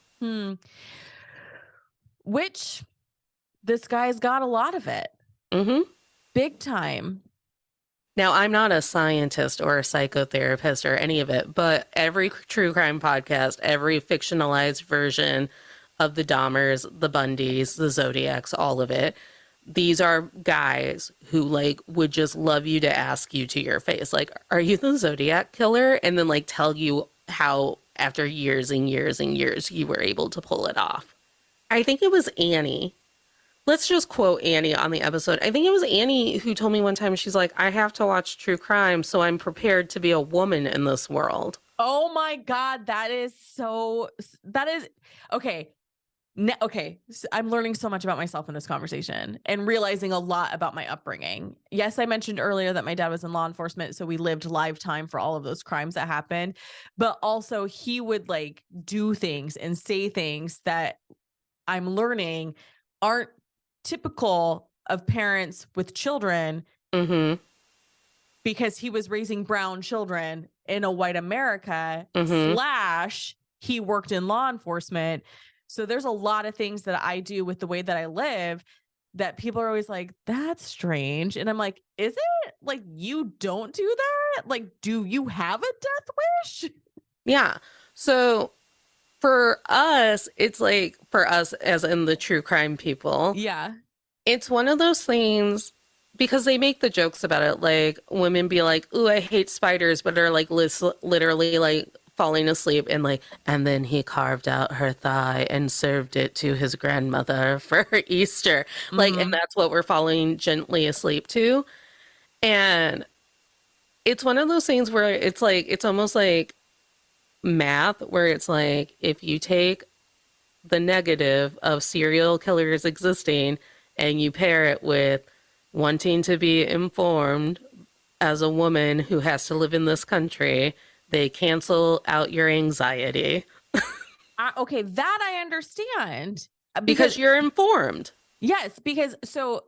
Which this guy's got a lot of it. Big time. Now, I'm not a scientist or a psychotherapist or any of it, but every true crime podcast, every fictionalized version of the Dahmers, the Bundys, the Zodiacs, all of it, these are guys who like would just love you to ask you to your face, like, are you the Zodiac killer? And then like tell you how after years and years and years you were able to pull it off. I think it was Annie. Let's just quote Annie on the episode. I think it was Annie who told me one time, she's like, I have to watch true crime so I'm prepared to be a woman in this world. Oh my God, that is okay. Okay, so I'm learning so much about myself in this conversation and realizing a lot about my upbringing. Yes, I mentioned earlier that my dad was in law enforcement, so we lived live time for all of those crimes that happened. But also, he would like do things and say things that I'm learning aren't typical of parents with children Mm-hmm. because he was raising brown children in a white America, Mm-hmm. slash he worked in law enforcement. So there's a lot of things that I do with the way that I live that people are always like, that's strange. And I'm like, is it? Like, you don't do that? Like, do you have a death wish? Yeah. So for us, it's like, for us as in the true crime people, Yeah. it's one of those things because they make the jokes about it. Like women be like, ooh, I hate spiders, but are like literally like falling asleep and like, and then he carved out her thigh and served it to his grandmother for her Easter. Like, and Mm-hmm. that's what we're falling gently asleep to. And it's one of those things where it's like, it's almost like math, where it's like, if you take the negative of serial killers existing and you pair it with wanting to be informed as a woman who has to live in this country, they cancel out your anxiety Okay, that I understand. Because, because you're informed. yes, because so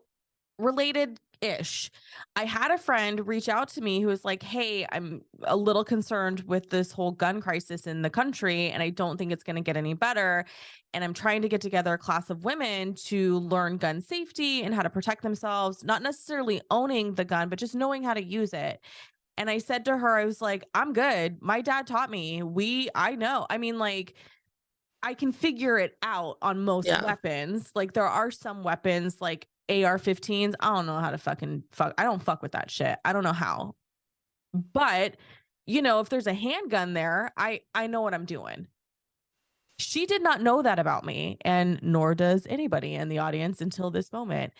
related ish. I had a friend reach out to me who was like, hey, I'm a little concerned with this whole gun crisis in the country, and I don't think it's going to get any better. And I'm trying to get together a class of women to learn gun safety and how to protect themselves, not necessarily owning the gun, but just knowing how to use it. And I said to her, I was like, I'm good. My dad taught me. I know. I mean, like, I can figure it out on most Yeah. weapons. Like there are some weapons like AR-15s. I don't know how to fucking fuck. I don't fuck with that shit. I don't know how. But if there's a handgun there, I know what I'm doing. She did not know that about me, and nor does anybody in the audience until this moment.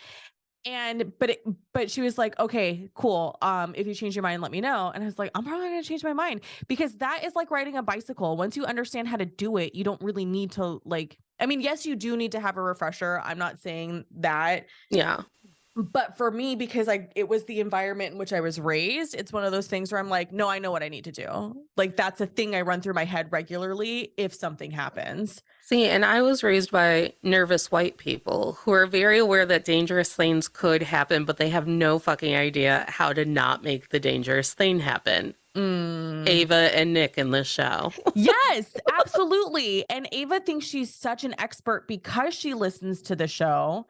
And but she was like, okay, cool. If you change your mind, let me know. And I was like, I'm probably gonna change my mind because that is like riding a bicycle. Once you understand how to do it, you don't really need to like, I mean, yes, you do need to have a refresher. I'm not saying that. Yeah. But for me, because it was the environment in which I was raised, it's one of those things where I'm like, no, I know what I need to do. Like that's a thing I run through my head regularly if something happens. See, and I was raised by nervous white people who are very aware that dangerous things could happen, but they have no fucking idea how to not make the dangerous thing happen. Mm. Ava and Nick in this show. Yes, absolutely. And Ava thinks she's such an expert because she listens to the show.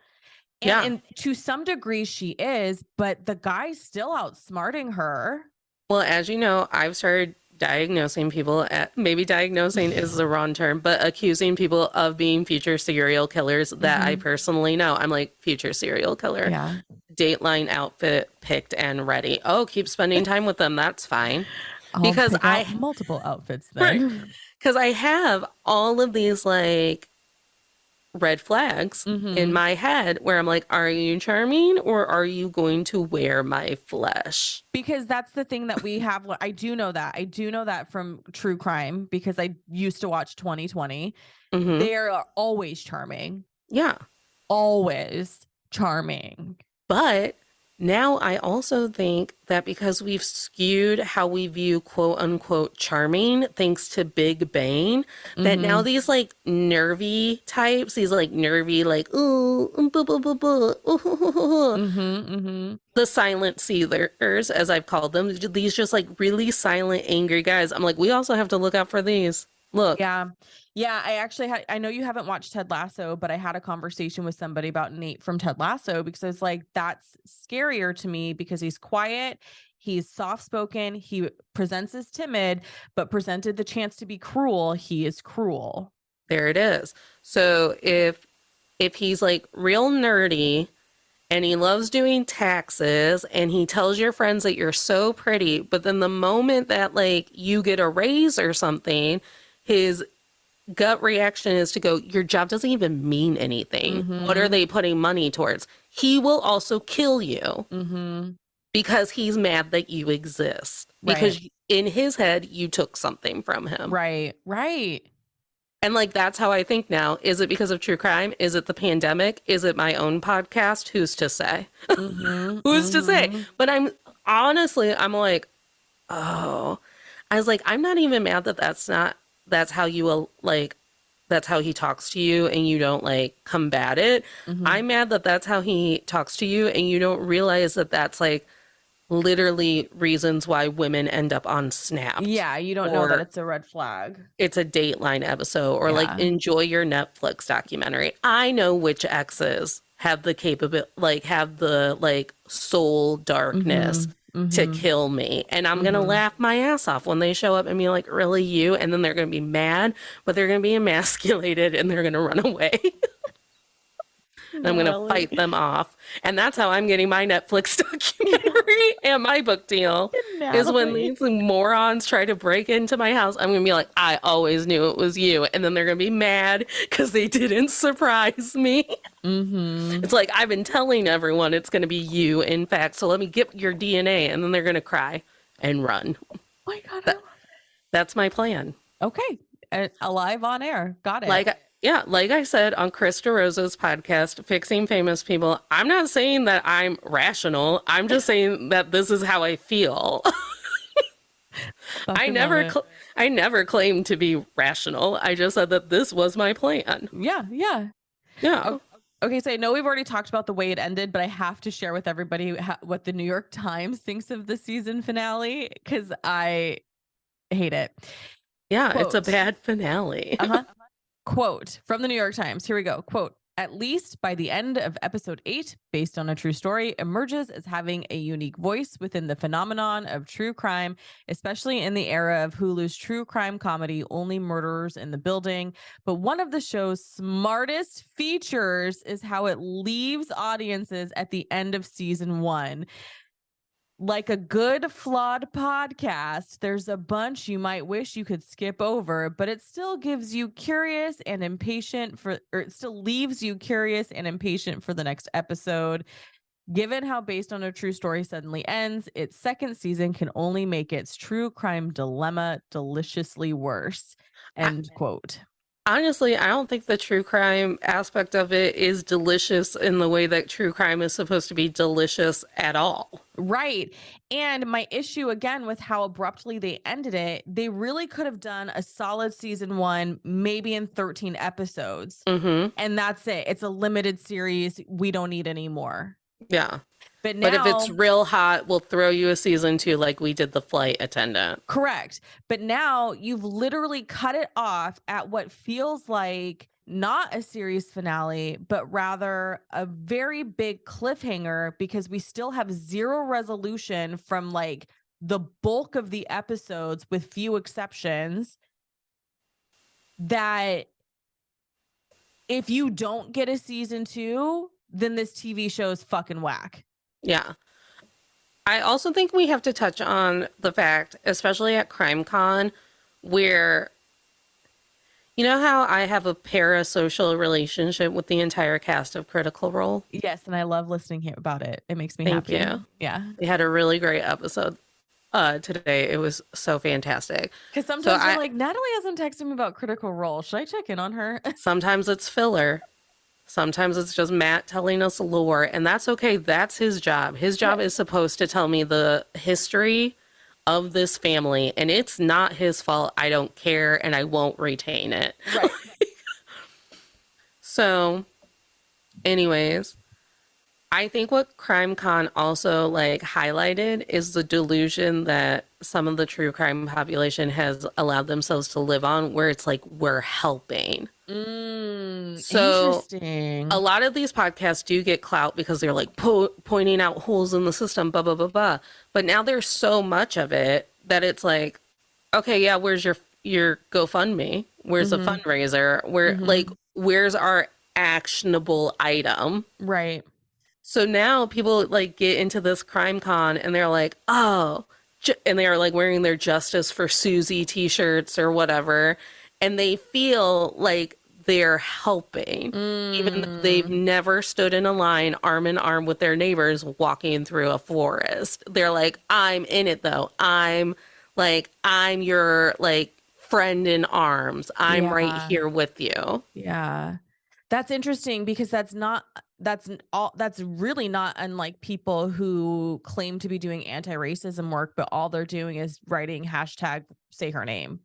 And Yeah. and to some degree she is, but the guy's still outsmarting her. Well, as you know, I've started diagnosing people maybe diagnosing is the wrong term, but accusing people of being future serial killers that I Mhm. personally know. I'm like, future serial killer. Yeah. Dateline outfit picked and ready. Oh, keep spending time with them. That's fine. I'll Because pick out multiple outfits right. then. Because I have all of these like red flags in Mhm. my head where I'm like, are you charming or are you going to wear my flesh? Because that's the thing that we have. I do know that. I do know that from true crime because I used to watch 2020. Hmm. They are always charming. Yeah. Always charming. But now I also think that because we've skewed how we view quote unquote charming, thanks to Big Bang, that now Mhm. these like nervy types, these like nervy, like, ooh, blah, blah, blah, blah, ooh, Mhm. Mhm. the silent sealers, as I've called them, these just like really silent, angry guys. I'm like, we also have to look out for these. Look, Yeah. Yeah, I know you haven't watched Ted Lasso, but I had a conversation with somebody about Nate from Ted Lasso because I was like, that's scarier to me because he's quiet, he's soft-spoken, he presents as timid, but presented the chance to be cruel, he is cruel. there it is. So if he's like real nerdy and he loves doing taxes, and he tells your friends that you're so pretty, but then the moment that like you get a raise or something, his gut reaction is to go, your job doesn't even mean anything. What are Mm-hmm. they putting money towards? He will also kill you Mm-hmm. because he's mad that you exist. Right. Because in his head, you took something from him. Right. Right. And like, that's how I think now. Is it because of true crime? Is it the pandemic? Is it my own podcast? Who's to say? Mm-hmm. Who's to say? Mm-hmm. But I'm honestly, I'm like, oh, I was like, I'm not even mad that that's how you like, that's how he talks to you and you don't like combat it. Mm-hmm. I'm mad that that's how he talks to you and you don't realize that that's like literally reasons why women end up on Snapped, Yeah, you don't know that or it's a red flag. it's a Dateline episode, or like Yeah. enjoy your Netflix documentary. I know which exes have the capability, like have the like soul darkness Mm-hmm. to Mm-hmm. kill me, and I'm gonna Mm-hmm. laugh my ass off when they show up and be like, really you? And then they're gonna be mad, but they're gonna be emasculated and they're gonna run away. And I'm gonna Natalie. fight them off. And that's how I'm getting my Netflix documentary and my book deal. Is when Natalie. these morons try to break into my house, I'm gonna be like, I always knew it was you. And then they're gonna be mad because they didn't surprise me. Mm-hmm. It's like, I've been telling everyone it's gonna be you, in fact, so let me get your DNA. And then they're gonna cry and run. Oh my God, I That, love that's my plan. Okay. Alive on air. Got it. Like, yeah, like I said on Chris DeRosa's podcast, Fixing Famous People, I'm not saying that I'm rational. I'm just saying that this is how I feel. Fucking love it. I never claimed to be rational. I just said that this was my plan. Yeah, yeah. Yeah. Okay, so I know we've already talked about the way it ended, but I have to share with everybody what the New York Times thinks of the season finale because I hate it. Yeah, it's a Quote. bad finale. Uh-huh. Quote from the New York Times. Here we go. Quote, at least by the end of episode 8, based on a true story, emerges as having a unique voice within the phenomenon of true crime, especially in the era of Hulu's true crime comedy, Only Murderers in the Building. But one of the show's smartest features is how it leaves audiences at the end of season 1. Like a good flawed podcast, there's a bunch you might wish you could skip over, but it still gives you curious and impatient or it still leaves you curious and impatient for the next episode. Given how Based on a True Story suddenly ends, its second season can only make its true crime dilemma deliciously worse. I, End quote. honestly, I don't think the true crime aspect of it is delicious in the way that true crime is supposed to be delicious at all. Right. And my issue again with how abruptly they ended it, they really could have done a solid season 1, maybe in 13 episodes. Mm-hmm. And that's it. It's a limited series. We don't need any more. Yeah. But But if now, it's real hot, we'll throw you a season 2 like we did the flight attendant. correct. But now you've literally cut it off at what feels like not a series finale, but rather a very big cliffhanger because we still have zero resolution from like the bulk of the episodes, with few exceptions, that if you don't get a season 2, then this TV show is fucking whack. Yeah. I also think we have to touch on the fact, especially at CrimeCon, where you know how I have a parasocial relationship with the entire cast of Critical Role? Yes, and I love listening here about it. It makes me Thank happy. you. Yeah. We had a really great episode today. It was so fantastic. Because sometimes you're like, Natalie hasn't texted me about Critical Role. Should I check in on her? Sometimes it's filler. Sometimes it's just Matt telling us lore, and that's okay. That's his job. His job is supposed to tell me the history of this family, and it's not his fault. I don't care, and I won't retain it. Right. So, anyways, I think what CrimeCon also like highlighted is the delusion that some of the true crime population has allowed themselves to live on, where it's like we're helping. So Interesting. a lot of these podcasts do get clout because they're like pointing out holes in the system, blah blah blah blah. But now there's so much of it that it's like, okay, yeah, where's your GoFundMe? Where's the fundraiser? Where's our actionable item? Right. So now people like get into this crime con and they're like, oh, and they are like wearing their Justice for Susie t-shirts or whatever. And they feel like they're helping, even though they've Mm, never stood in a line arm in arm with their neighbors walking through a forest. They're like, I'm in it though. I'm your like friend in arms. I'm right yeah. here with you. Yeah. That's interesting because that's really not unlike people who claim to be doing anti-racism work, but all they're doing is writing hashtag say her name.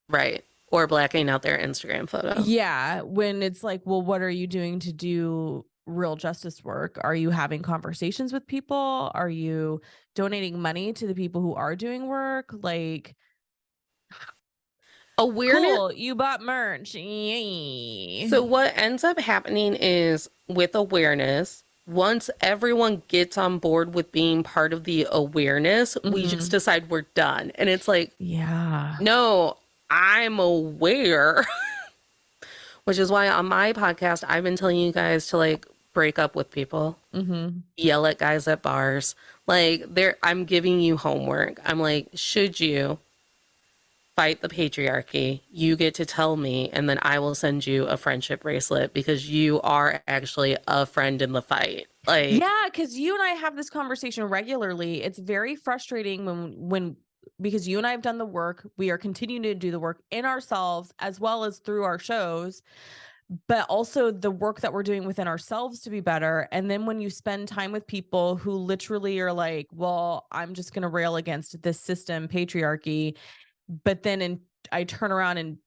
Right. Or blacking out their Instagram photo. Yeah, when it's like, well, what are you doing to do real justice work? Are you having conversations with people? Are you donating money to the people who are doing work? Like, Awareness. cool, you bought merch. Yay. So, what ends up happening is with awareness, once everyone gets on board with being part of the awareness, we just Mhm. decide we're done. And it's like, Yeah. no, I'm aware. Which is why on my podcast, I've been telling you guys to like break up with people, Mhm. yell at guys at bars. I'm giving you homework. I'm like, should you fight the patriarchy, you get to tell me, and then I will send you a friendship bracelet because you are actually a friend in the fight. Like, Yeah, because you and I have this conversation regularly. It's very frustrating when because you and I have done the work, we are continuing to do the work in ourselves as well as through our shows, but also the work that we're doing within ourselves to be better. And then when you spend time with people who literally are like, well, I'm just going to rail against this system, patriarchy, but I turn around and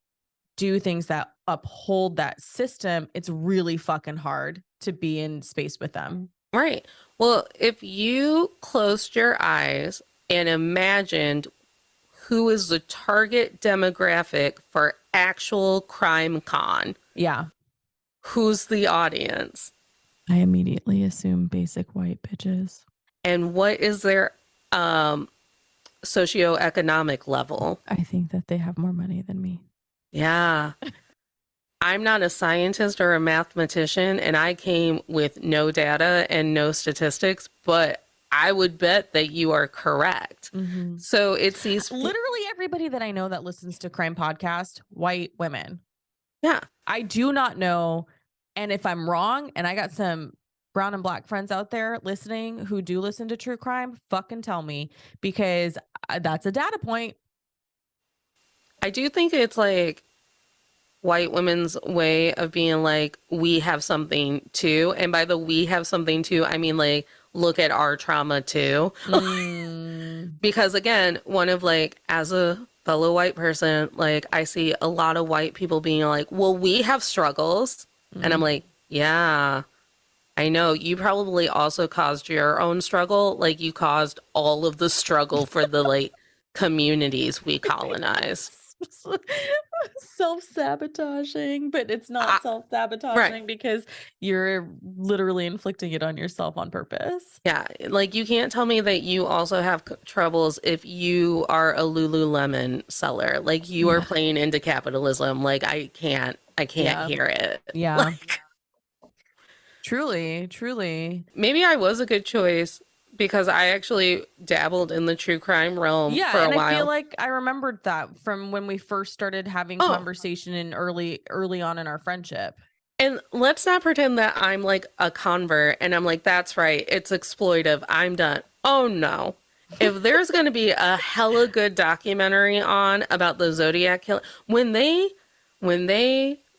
do things that uphold that system, it's really fucking hard to be in space with them. right. Well, if you closed your eyes and imagined who is the target demographic for actual crime con, Yeah. who's the audience, I immediately assume basic white bitches. and what is their um socioeconomic level? I think that they have more money than me. Yeah. I'm not a scientist or a mathematician, and I came with no data and no statistics, but I would bet that you are correct. Mhm. So it's these, Literally everybody that I know that listens to crime podcast, white women. yeah, I do not know, and if I'm wrong, and I got some brown and black friends out there listening who do listen to true crime, fucking tell me because that's a data point. I do think it's like white women's way of being like, we have something too. And by the we have something too, I mean like, look at our trauma too. Mm, Because again, one of like, as a fellow white person, like I see a lot of white people being like, well, we have struggles. And I'm mm. like, yeah, I know. You probably also caused your own struggle. Like you caused all of the struggle for the like communities we colonize. Self-sabotaging, but it's I, not right. self-sabotaging because you're literally inflicting it on yourself on purpose. Yeah. Like you can't tell me that you also have troubles if you are a Lululemon seller. Like you are Yeah. playing into capitalism. Like I can't Yeah. hear it. Yeah. Like Truly, truly. maybe I was a good choice because I actually dabbled in the true crime realm Yeah, for a and I feel while. like I remembered that from when we first started having Oh, conversation in early on in our friendship. and let's not pretend that I'm like a convert and I'm like, that's right, it's exploitive. I'm done. Oh no. If there's going to be a hella good documentary on about the Zodiac killer, when they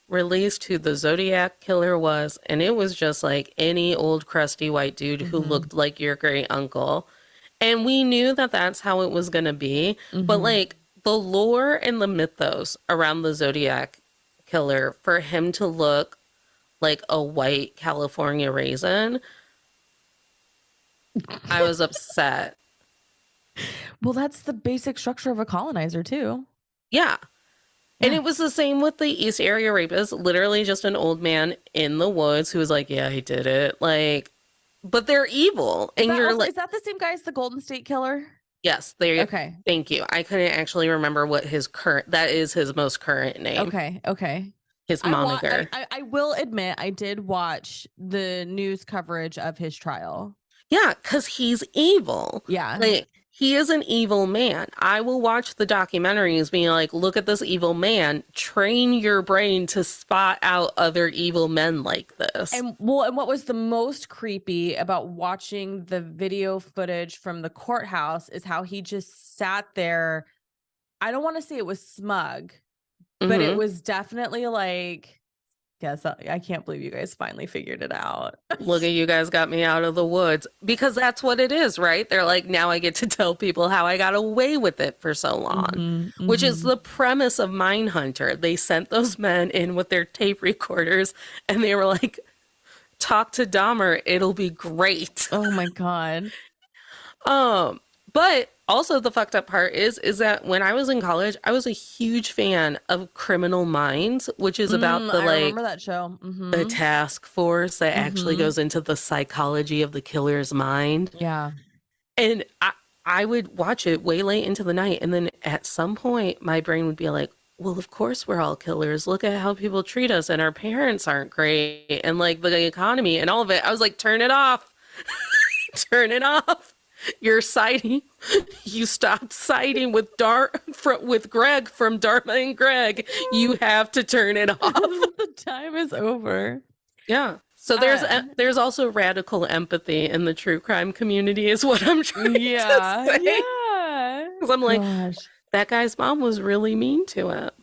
released who the Zodiac killer was, and it was just like any old crusty white dude who Mhm. looked like your great uncle. And we knew that that's how it was going to be, but Mhm. like the lore and the mythos around the Zodiac killer for him to look like a white California raisin, I was upset. Well, that's the basic structure of a colonizer too. Yeah. And Yeah. it was the same with the East Area rapist, literally just an old man in the woods who was like, yeah, he did it. Like, but they're evil. And you're like, Is that the same guy as the Golden State Killer? yes, there, Okay. thank you. I couldn't actually remember what that is his most current name. Okay. Okay. his moniker. I will admit I did watch the news coverage of his trial. Yeah, because he's evil. Yeah. Like, he is an evil man. I will watch the documentaries being like, look at this evil man. Train your brain to spot out other evil men like this. And what was the most creepy about watching the video footage from the courthouse is how he just sat there. I don't want to say it was smug, but it was definitely like, yes, I can't believe you guys finally figured it out. Look at you guys got me out of the woods. Because that's what it is, right? They're like, now I get to tell people how I got away with it for so long, which is the premise of Mindhunter. They sent those men in with their tape recorders and they were like, talk to Dahmer, it'll be great. Oh my God. But also the fucked up part is that when I was in college, I was a huge fan of Criminal Minds, which is about the I remember that show. the task force that actually goes into the psychology of the killer's mind. Yeah. And I would watch it way late into the night. And then at some point, my brain would be like, well, of course we're all killers. Look at how people treat us. And our parents aren't great. And like the economy and all of it. I was like, turn it off. Turn it off. You're siding. You stopped siding with Greg from Dharma and Greg. You have to turn it off. The time is over. Yeah. So there's also radical empathy in the true crime community, is what I'm trying to say. Yeah. Because I'm like, that guy's mom was really mean to it.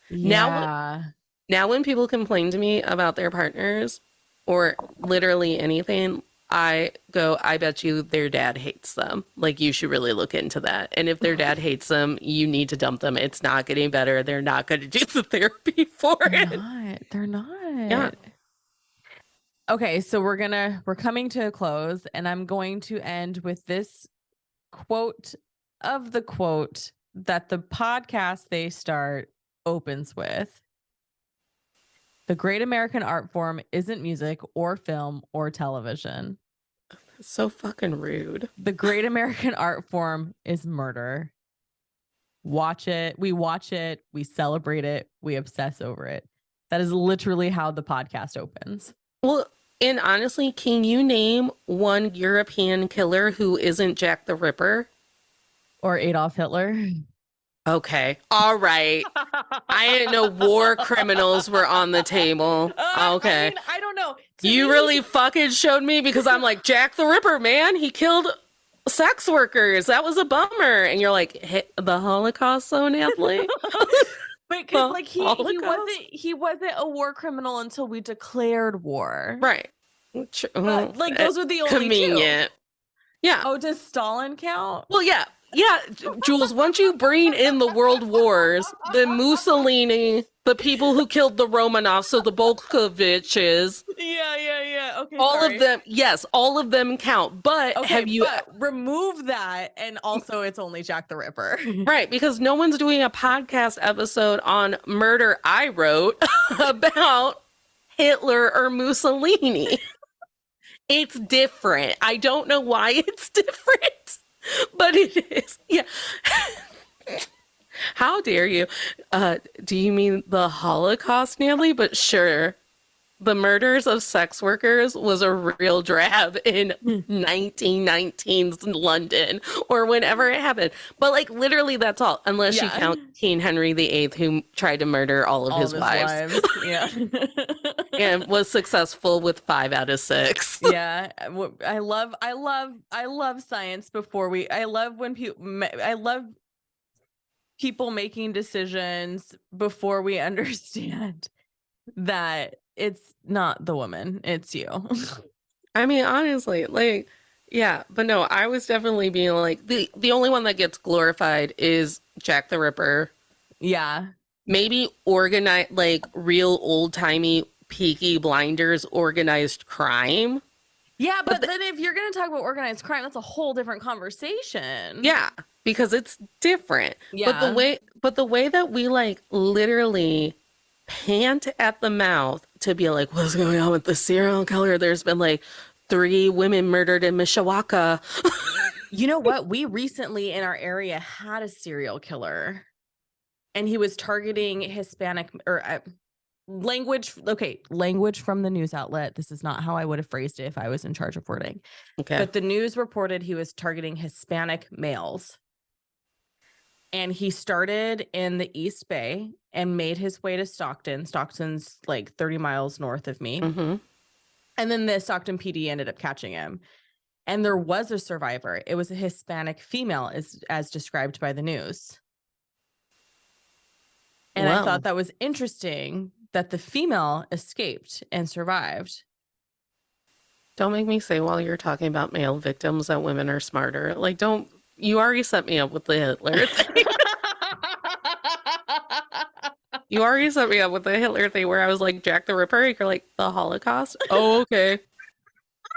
Yeah. Now when people complain to me about their partners or literally anything, I go, I bet you their dad hates them. Like, you should really look into that. And if their dad hates them, you need to dump them. It's not getting better. They're not going to do the therapy for it. They're not. Yeah. Okay, so we're coming to a close, and I'm going to end with this quote of the quote that the podcast they start opens with. The great American art form isn't music or film or television. So fucking rude. The great American art form is murder. Watch it. We celebrate it. We obsess over it. That is literally how the podcast opens. Well, and honestly, can you name one European killer who isn't Jack the Ripper? Or Adolf Hitler? Okay. All right. I didn't know war criminals were on the table. Okay. I don't know. You really fucking showed me, because I'm like, Jack the Ripper, man. He killed sex workers. That was a bummer. And you're like, hey, the Holocaust, though, Natalie? But because like he wasn't a war criminal until we declared war. Right. Like those were the only convenient. Two. Yeah. Oh, does Stalin count? Well, yeah. Yeah, Jules, once you bring in the world wars, the Mussolini, the people who killed the Romanovs, so the Bolsheviks. Yeah. Okay. All of them, yes, all of them count. But remove that, and also it's only Jack the Ripper. Right, because no one's doing a podcast episode on murder I wrote about Hitler or Mussolini. It's different. I don't know why it's different. But it is. Yeah. How dare you? Do you mean the Holocaust, Natalie? But sure. The murders of sex workers was a real drab in 1919's London or whenever it happened. But like literally that's all. Unless you count King Henry VIII, who tried to murder all of his wives. Yeah. And was successful with 5 out of 6. Yeah. I love science I love people making decisions before we understand that it's not the woman, it's you. I mean, honestly, like, yeah, but no, I was definitely being like, the only one that gets glorified is Jack the Ripper. Yeah. Maybe organized, like real old-timey Peaky Blinders organized crime. Yeah, but then if you're going to talk about organized crime, that's a whole different conversation. Yeah, because it's different. Yeah. But the way that we like literally pant at the mouth to be like, what's going on with the serial killer? There's been like 3 women murdered in Mishawaka. You know what? We recently in our area had a serial killer, and he was targeting Hispanic, or language from the news outlet. This is not how I would have phrased it if I was in charge of wording. Okay. But the news reported he was targeting Hispanic males. And he started in the East Bay and made his way to Stockton. Stockton's like 30 miles north of me. Mm-hmm. And then the Stockton PD ended up catching him. And there was a survivor. It was a Hispanic female, as described by the news. And I thought that was interesting that the female escaped and survived. Don't make me say while you're talking about male victims that women are smarter. Like, don't, you already set me up with the Hitler thing. You already set me up with the Hitler thing where I was like, Jack the Ripper, you're like, the Holocaust? Oh, okay.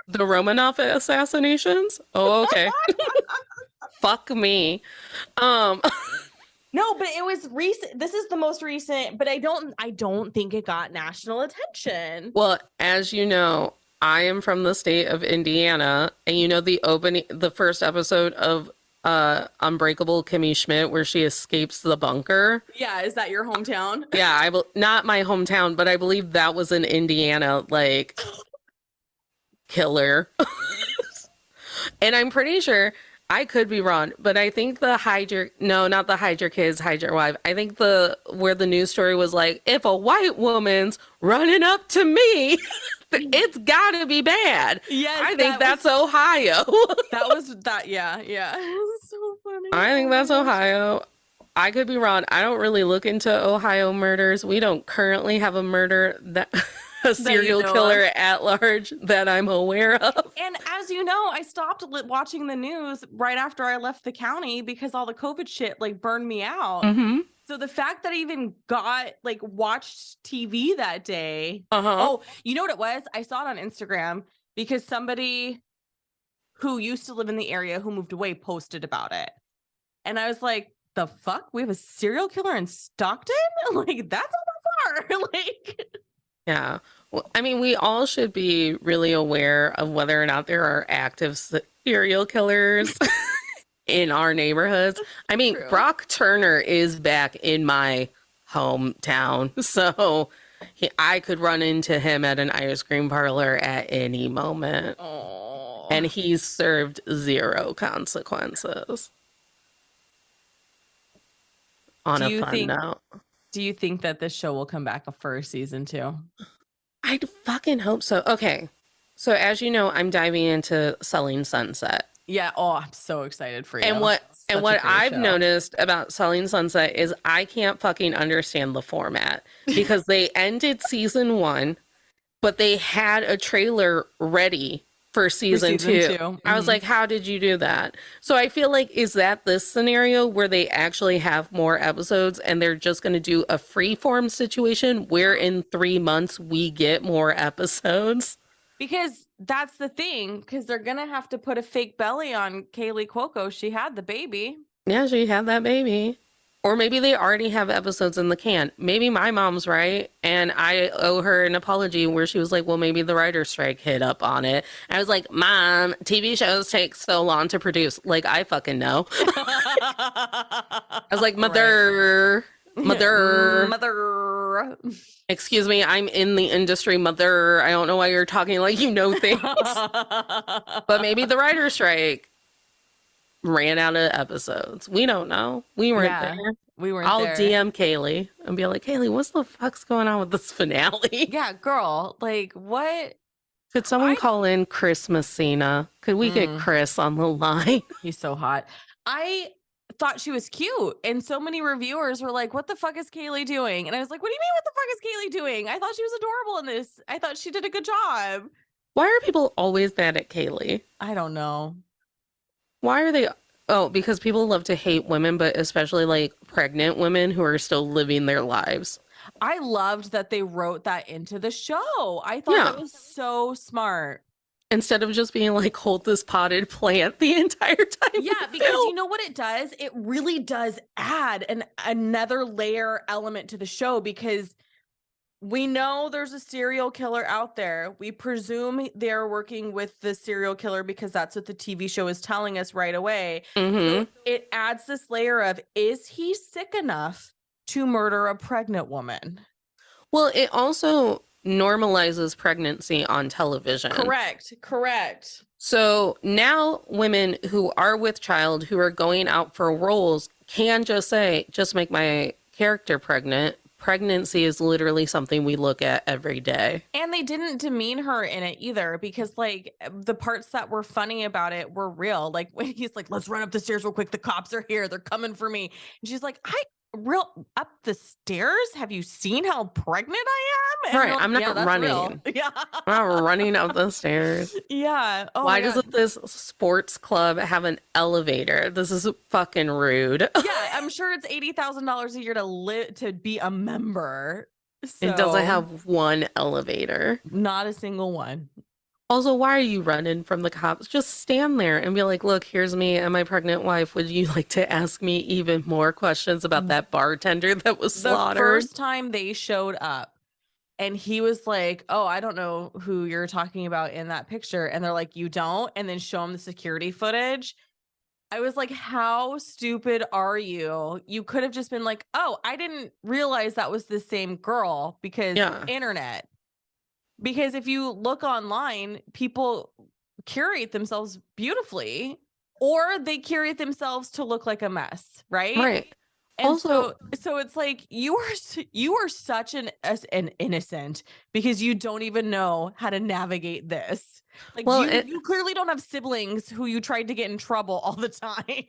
The Romanov assassinations? Oh, okay. Fuck me. No, but it was recent. This is the most recent, but I don't think it got national attention. Well, as you know, I am from the state of Indiana, and you know the first episode of Unbreakable Kimmy Schmidt where she escapes the bunker. Yeah, is that your hometown? Yeah, not my hometown, but I believe that was in Indiana, like killer. And I'm pretty sure, I could be wrong, but I think hide your kids, hide your wife. I think where the news story was like, if a white woman's running up to me, it's gotta be bad. Yes, I think that's Ohio. Yeah. It was so funny. I think that's Ohio. I could be wrong. I don't really look into Ohio murders. We don't currently have a serial killer at large that I'm aware of. And as you know, I stopped watching the news right after I left the county because all the COVID shit like burned me out. Mm-hmm. So the fact that I even watched TV that day. Uh-huh. Oh, you know what it was? I saw it on Instagram because somebody who used to live in the area who moved away posted about it. And I was like, the fuck? We have a serial killer in Stockton? Like, that's not far. Like, yeah. Well, I mean, we all should be really aware of whether or not there are active serial killers in our neighborhoods. I mean, true. Brock Turner is back in my hometown, so I could run into him at an ice cream parlor at any moment. Aww. And he's served 0 consequences. On a fun note. Do you think that this show will come back for a season 2? I'd fucking hope so. Okay. So as you know, I'm diving into Selling Sunset. Yeah. Oh, I'm so excited for you. And what I've noticed about Selling Sunset is I can't fucking understand the format because they ended season 1, but they had a trailer ready for season 2. Mm-hmm. I was like, how did you do that? So I feel like, is that this scenario where they actually have more episodes and they're just going to do a freeform situation where in 3 months we get more episodes? Because that's the thing, because they're going to have to put a fake belly on Kaylee Cuoco. She had the baby. Yeah, she had that baby. Or maybe they already have episodes in the can. Maybe my mom's right, and I owe her an apology where she was like, well, maybe the writer's strike hit up on it. And I was like, Mom, TV shows take so long to produce. Like, I fucking know. I was like, Mother. Excuse me, I'm in the industry, Mother. I don't know why you're talking like you know things. But maybe the writer's strike ran out of episodes. We don't know. We weren't there. We weren't there. I'll DM Kaylee and be like, Kaylee, what's the fuck's going on with this finale? Yeah, girl. Like, what? Could someone call in Chris Messina? Could we get Chris on the line? He's so hot. I thought she was cute. And so many reviewers were like, what the fuck is Kaylee doing? And I was like, what do you mean, what the fuck is Kaylee doing? I thought she was adorable in this. I thought she did a good job. Why are people always mad at Kaylee? I don't know. Why are they? Oh, because people love to hate women, but especially like pregnant women who are still living their lives. I loved that they wrote that into the show. I thought that was so smart. Instead of just being like, hold this potted plant the entire time. Yeah, because you know what it does? It really does add another layer element to the show because we know there's a serial killer out there. We presume they're working with the serial killer because that's what the TV show is telling us right away. So it adds this layer of, is he sick enough to murder a pregnant woman? Well, it also normalizes pregnancy on television. Correct. Correct. So now women who are with child, who are going out for roles, can just say, just make my character pregnant. Pregnancy is literally something we look at every day. And they didn't demean her in it either because, like, the parts that were funny about it were real. Like, when he's like, let's run up the stairs real quick. The cops are here. They're coming for me. And she's like, real up the stairs? Have you seen how pregnant I am? And Right. you're like, I'm yeah, not that's real. running. Yeah. I'm not running up the stairs. Yeah. Oh Why my God. doesn't this sports club have an elevator? This is fucking rude. Yeah. I'm sure it's $80,000 a year to live, to be a member. It doesn't So have one elevator. not a single one. Also, why are you running from the cops? Just stand there and be like, look, here's me and my pregnant wife. Would you like to ask me even more questions about that bartender that was The slaughtered? first time they showed up and he was like, oh, I don't know who you're talking about in that picture. And they're like, you don't? And then show him the security footage. I was like, how stupid are you? You could have just been like, oh, I didn't realize that was the same girl because Yeah. internet. Because if you look online, people curate themselves beautifully or they curate themselves to look like a mess, right? Right. And Also, so it's like you are such an innocent because you don't even know how to navigate this. Like well, you clearly don't have siblings who you tried to get in trouble all the time.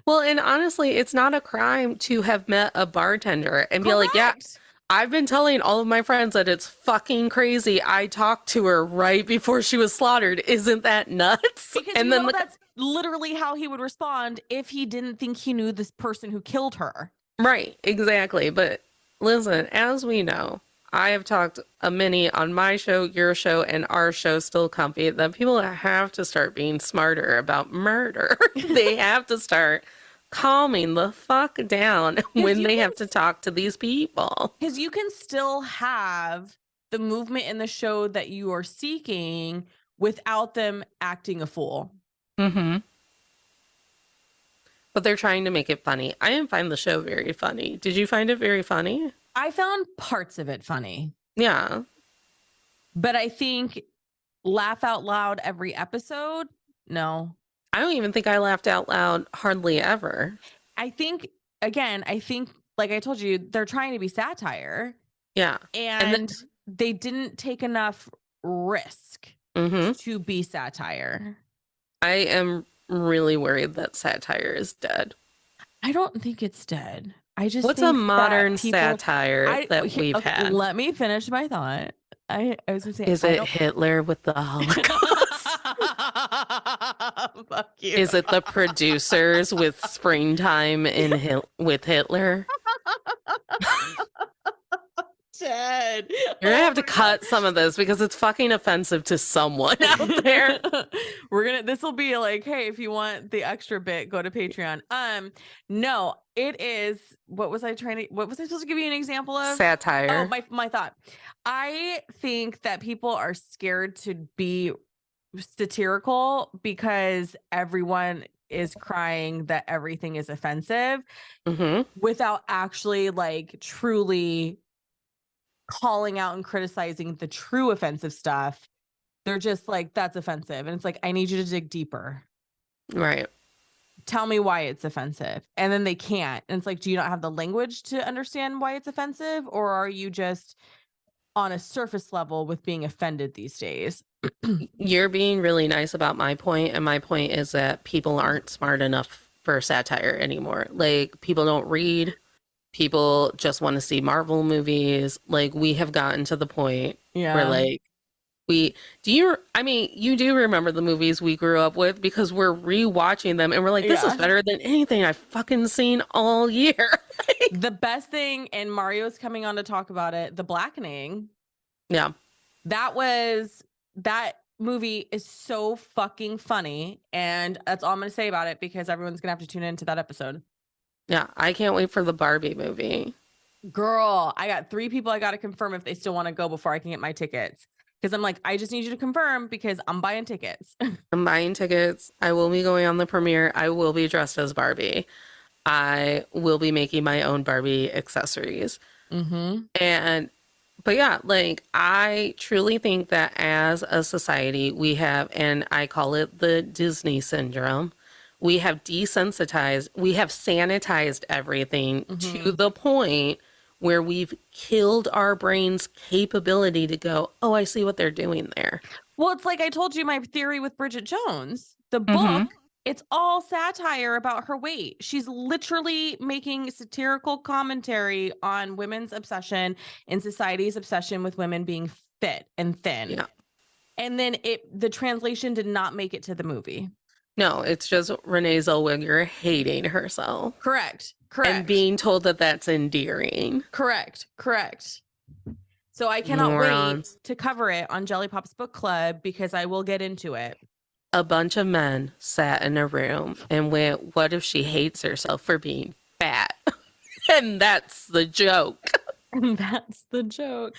well, and honestly, it's not a crime to have met a bartender and be like, yeah, Correct. I've been telling all of my friends that it's fucking crazy. I talked to her right before she was slaughtered. Isn't that nuts? Because and you then know that's literally how he would respond if he didn't think he knew this person who killed her. right, exactly. But listen, as we know, I have talked a many on my show, your show, and our show, Still Comfy, that people have to start being smarter about murder. They have to start calming the fuck down when they have to talk to these people. Because you can still have the movement in the show that you are seeking without them acting a fool. Mm-hmm. But they're trying to make it funny. I didn't find the show very funny. Did you find it very funny? I found parts of it funny. Yeah. But I think laugh out loud every episode, no. I don't even think I laughed out loud hardly ever. I think, again, like I told you, they're trying to be satire. Yeah. And they didn't take enough risk to be satire. I am really worried that satire is dead. I don't think it's dead. I just What's think a modern that people, satire that we've had? Let me finish my thought. I was gonna say, Is it Hitler with the Holocaust? Fuck you. Is it the producers with Springtime with Hitler? Ted. You're gonna have to cut some of this because it's fucking offensive to someone out there. This will be like, hey, if you want the extra bit, go to Patreon. No, it is, what was I supposed to give you an example of? Satire. Oh, my thought. I think that people are scared to be satirical because everyone is crying that everything is offensive without actually like truly calling out and criticizing the true offensive stuff. They're just like, that's offensive. And it's like, I need you to dig deeper. Right. Tell me why it's offensive. And then they can't. And it's like, do you not have the language to understand why it's offensive? Or are you just on a surface level with being offended these days? You're being really nice about my point, and my point is that people aren't smart enough for satire anymore. Like, people don't read. People just want to see Marvel movies. Like, we have gotten to the point where, like, you do remember the movies we grew up with because we're rewatching them and we're like, this is better than anything I've fucking seen all year. The best thing, and Mario's coming on to talk about it, The Blackening. Yeah. That movie is so fucking funny. And that's all I'm going to say about it because everyone's going to have to tune into that episode. Yeah, I can't wait for the Barbie movie. Girl, I got 3 people I got to confirm if they still want to go before I can get my tickets. Because I'm like, I just need you to confirm because I'm buying tickets. I'm buying tickets. I will be going on the premiere. I will be dressed as Barbie. I will be making my own Barbie accessories. And But yeah, like I truly think that as a society, we have, and I call it the Disney syndrome, we have desensitized, we have sanitized everything to Hmm. the point where we've killed our brain's capability to go, oh, I see what they're doing there. Well, it's like I told you my theory with Bridget Jones. The Mm-hmm. book, it's all satire about her weight. She's literally making satirical commentary on women's obsession and society's obsession with women being fit and thin. Yeah. And then the translation did not make it to the movie. No, it's just Renee Zellweger hating herself Correct. and Correct. being told that that's endearing. Correct. Correct. So I cannot wait Morons. to cover it on Jelly Pop's book club because I will get into it. A bunch of men sat in a room and went, what if she hates herself for being fat? And that's the joke. That's the joke.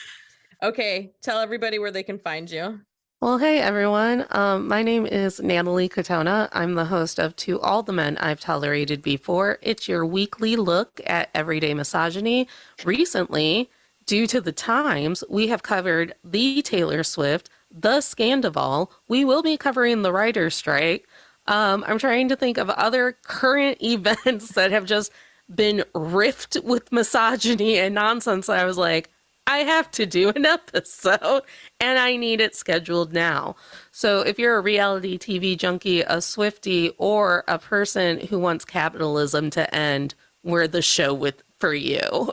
Okay, tell everybody where they can find you. Well, hey everyone. My name is Natalie Katona. I'm the host of To All the Men I've Tolerated Before. It's your weekly look at everyday misogyny. Recently, due to the times, we have covered the Taylor Swift, the Scandival. We will be covering the writer's strike. I'm trying to think of other current events that have just been riffed with misogyny and nonsense. I was like, I have to do an episode and I need it scheduled now. So if you're a reality TV junkie, a Swiftie, or a person who wants capitalism to end, we're the show with for you.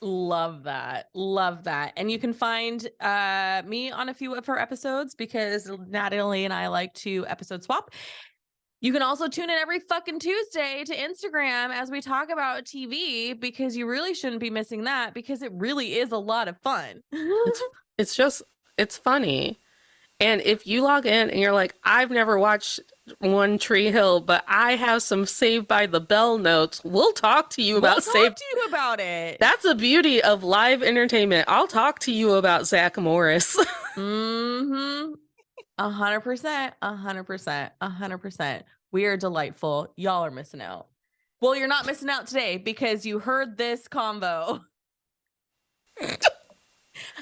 Love that. Love that. And you can find me on a few of her episodes because Natalie and I like to episode swap. You can also tune in every fucking Tuesday to Instagram as we talk about TV because you really shouldn't be missing that because it really is a lot of fun. It's it's just it's funny. And if you log in and you're like, I've never watched One Tree Hill, but I have some Saved by the Bell notes, we'll talk to you We'll about talk to you about it. That's the beauty of live entertainment. I'll talk to you about Zach Morris. Mm-hmm. 100%, 100%, 100%. We are delightful. Y'all are missing out. Well, you're not missing out today because you heard this convo.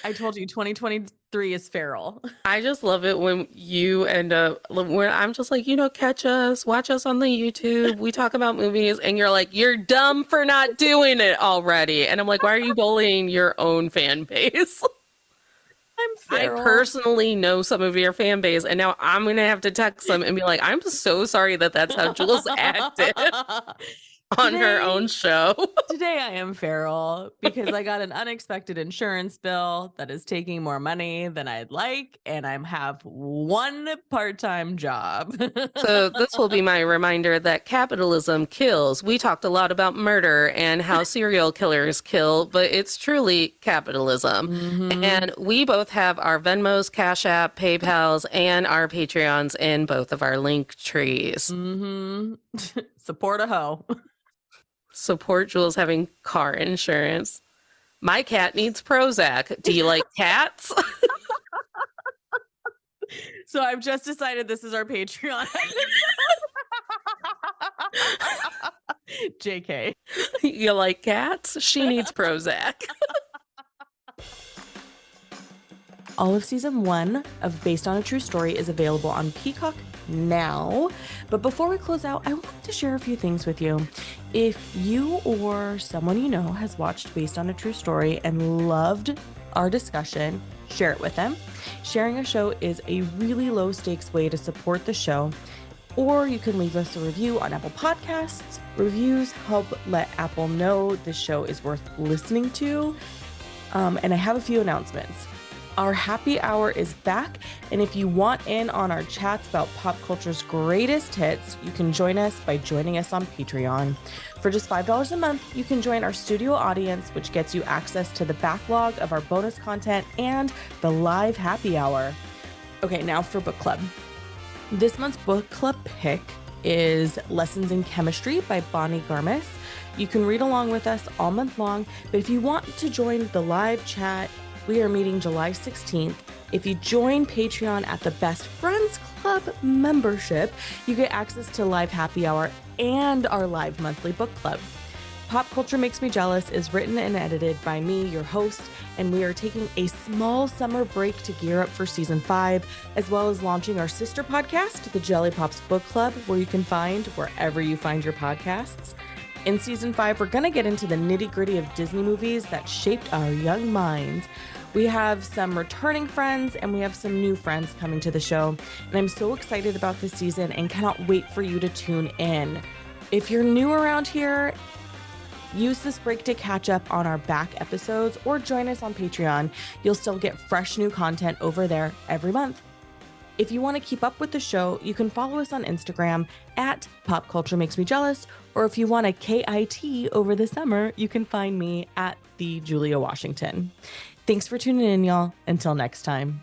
I told you 2023 is feral. I just love it when you end up when I'm just like, catch us, watch us on the YouTube. We talk about movies, and you're like, you're dumb for not doing it already. And I'm like, why are you bullying your own fan base? I'm I feral. personally know some of your fan base, and now I'm gonna have to text them and be like, I'm so sorry that's how Jules acted on her own show. Today I am feral because I got an unexpected insurance bill that is taking more money than I'd like, and I have one part-time job. So this will be my reminder that capitalism kills. We talked a lot about murder and how serial killers kill, but it's truly capitalism. Mm-hmm. And we both have our Venmos, Cash App, PayPals, and our Patreons in both of our link trees. Mm-hmm. Support a hoe. Support Jules having car insurance. My cat needs Prozac. Do you like cats? So I've just decided this is our Patreon. JK. You like cats? She needs Prozac. All of season 1 of Based on a True Story is available on Peacock now. But before we close out, I want to share a few things with you. If you or someone you know has watched Based on a True Story and loved our discussion, share it with them. Sharing a show is a really low stakes way to support the show. Or you can leave us a review on Apple Podcasts. Reviews help let Apple know the show is worth listening to. And I have a few announcements. Our happy hour is back, and if you want in on our chats about pop culture's greatest hits, you can join us by joining us on Patreon. For just $5 a month, you can join our studio audience, which gets you access to the backlog of our bonus content and the live happy hour. Okay, now for book club. This month's book club pick is Lessons in Chemistry by Bonnie Garmis. You can read along with us all month long, but if you want to join the live chat, we are meeting July 16th. If you join Patreon at the Best Friends Club membership, you get access to live happy hour and our live monthly book club. Pop Culture Makes Me Jealous is written and edited by me, your host, and we are taking a small summer break to gear up for season 5, as well as launching our sister podcast, the Jelly Pops Book Club, where you can find wherever you find your podcasts. In season 5, we're going to get into the nitty-gritty of Disney movies that shaped our young minds. We have some returning friends and we have some new friends coming to the show, and I'm so excited about this season and cannot wait for you to tune in. If you're new around here, use this break to catch up on our back episodes or join us on Patreon. You'll still get fresh new content over there every month. If you want to keep up with the show, you can follow us on Instagram at Pop Culture Makes Me Jealous, or if you want a KIT over the summer, you can find me at the Julia Washington. Thanks for tuning in, y'all. Until next time.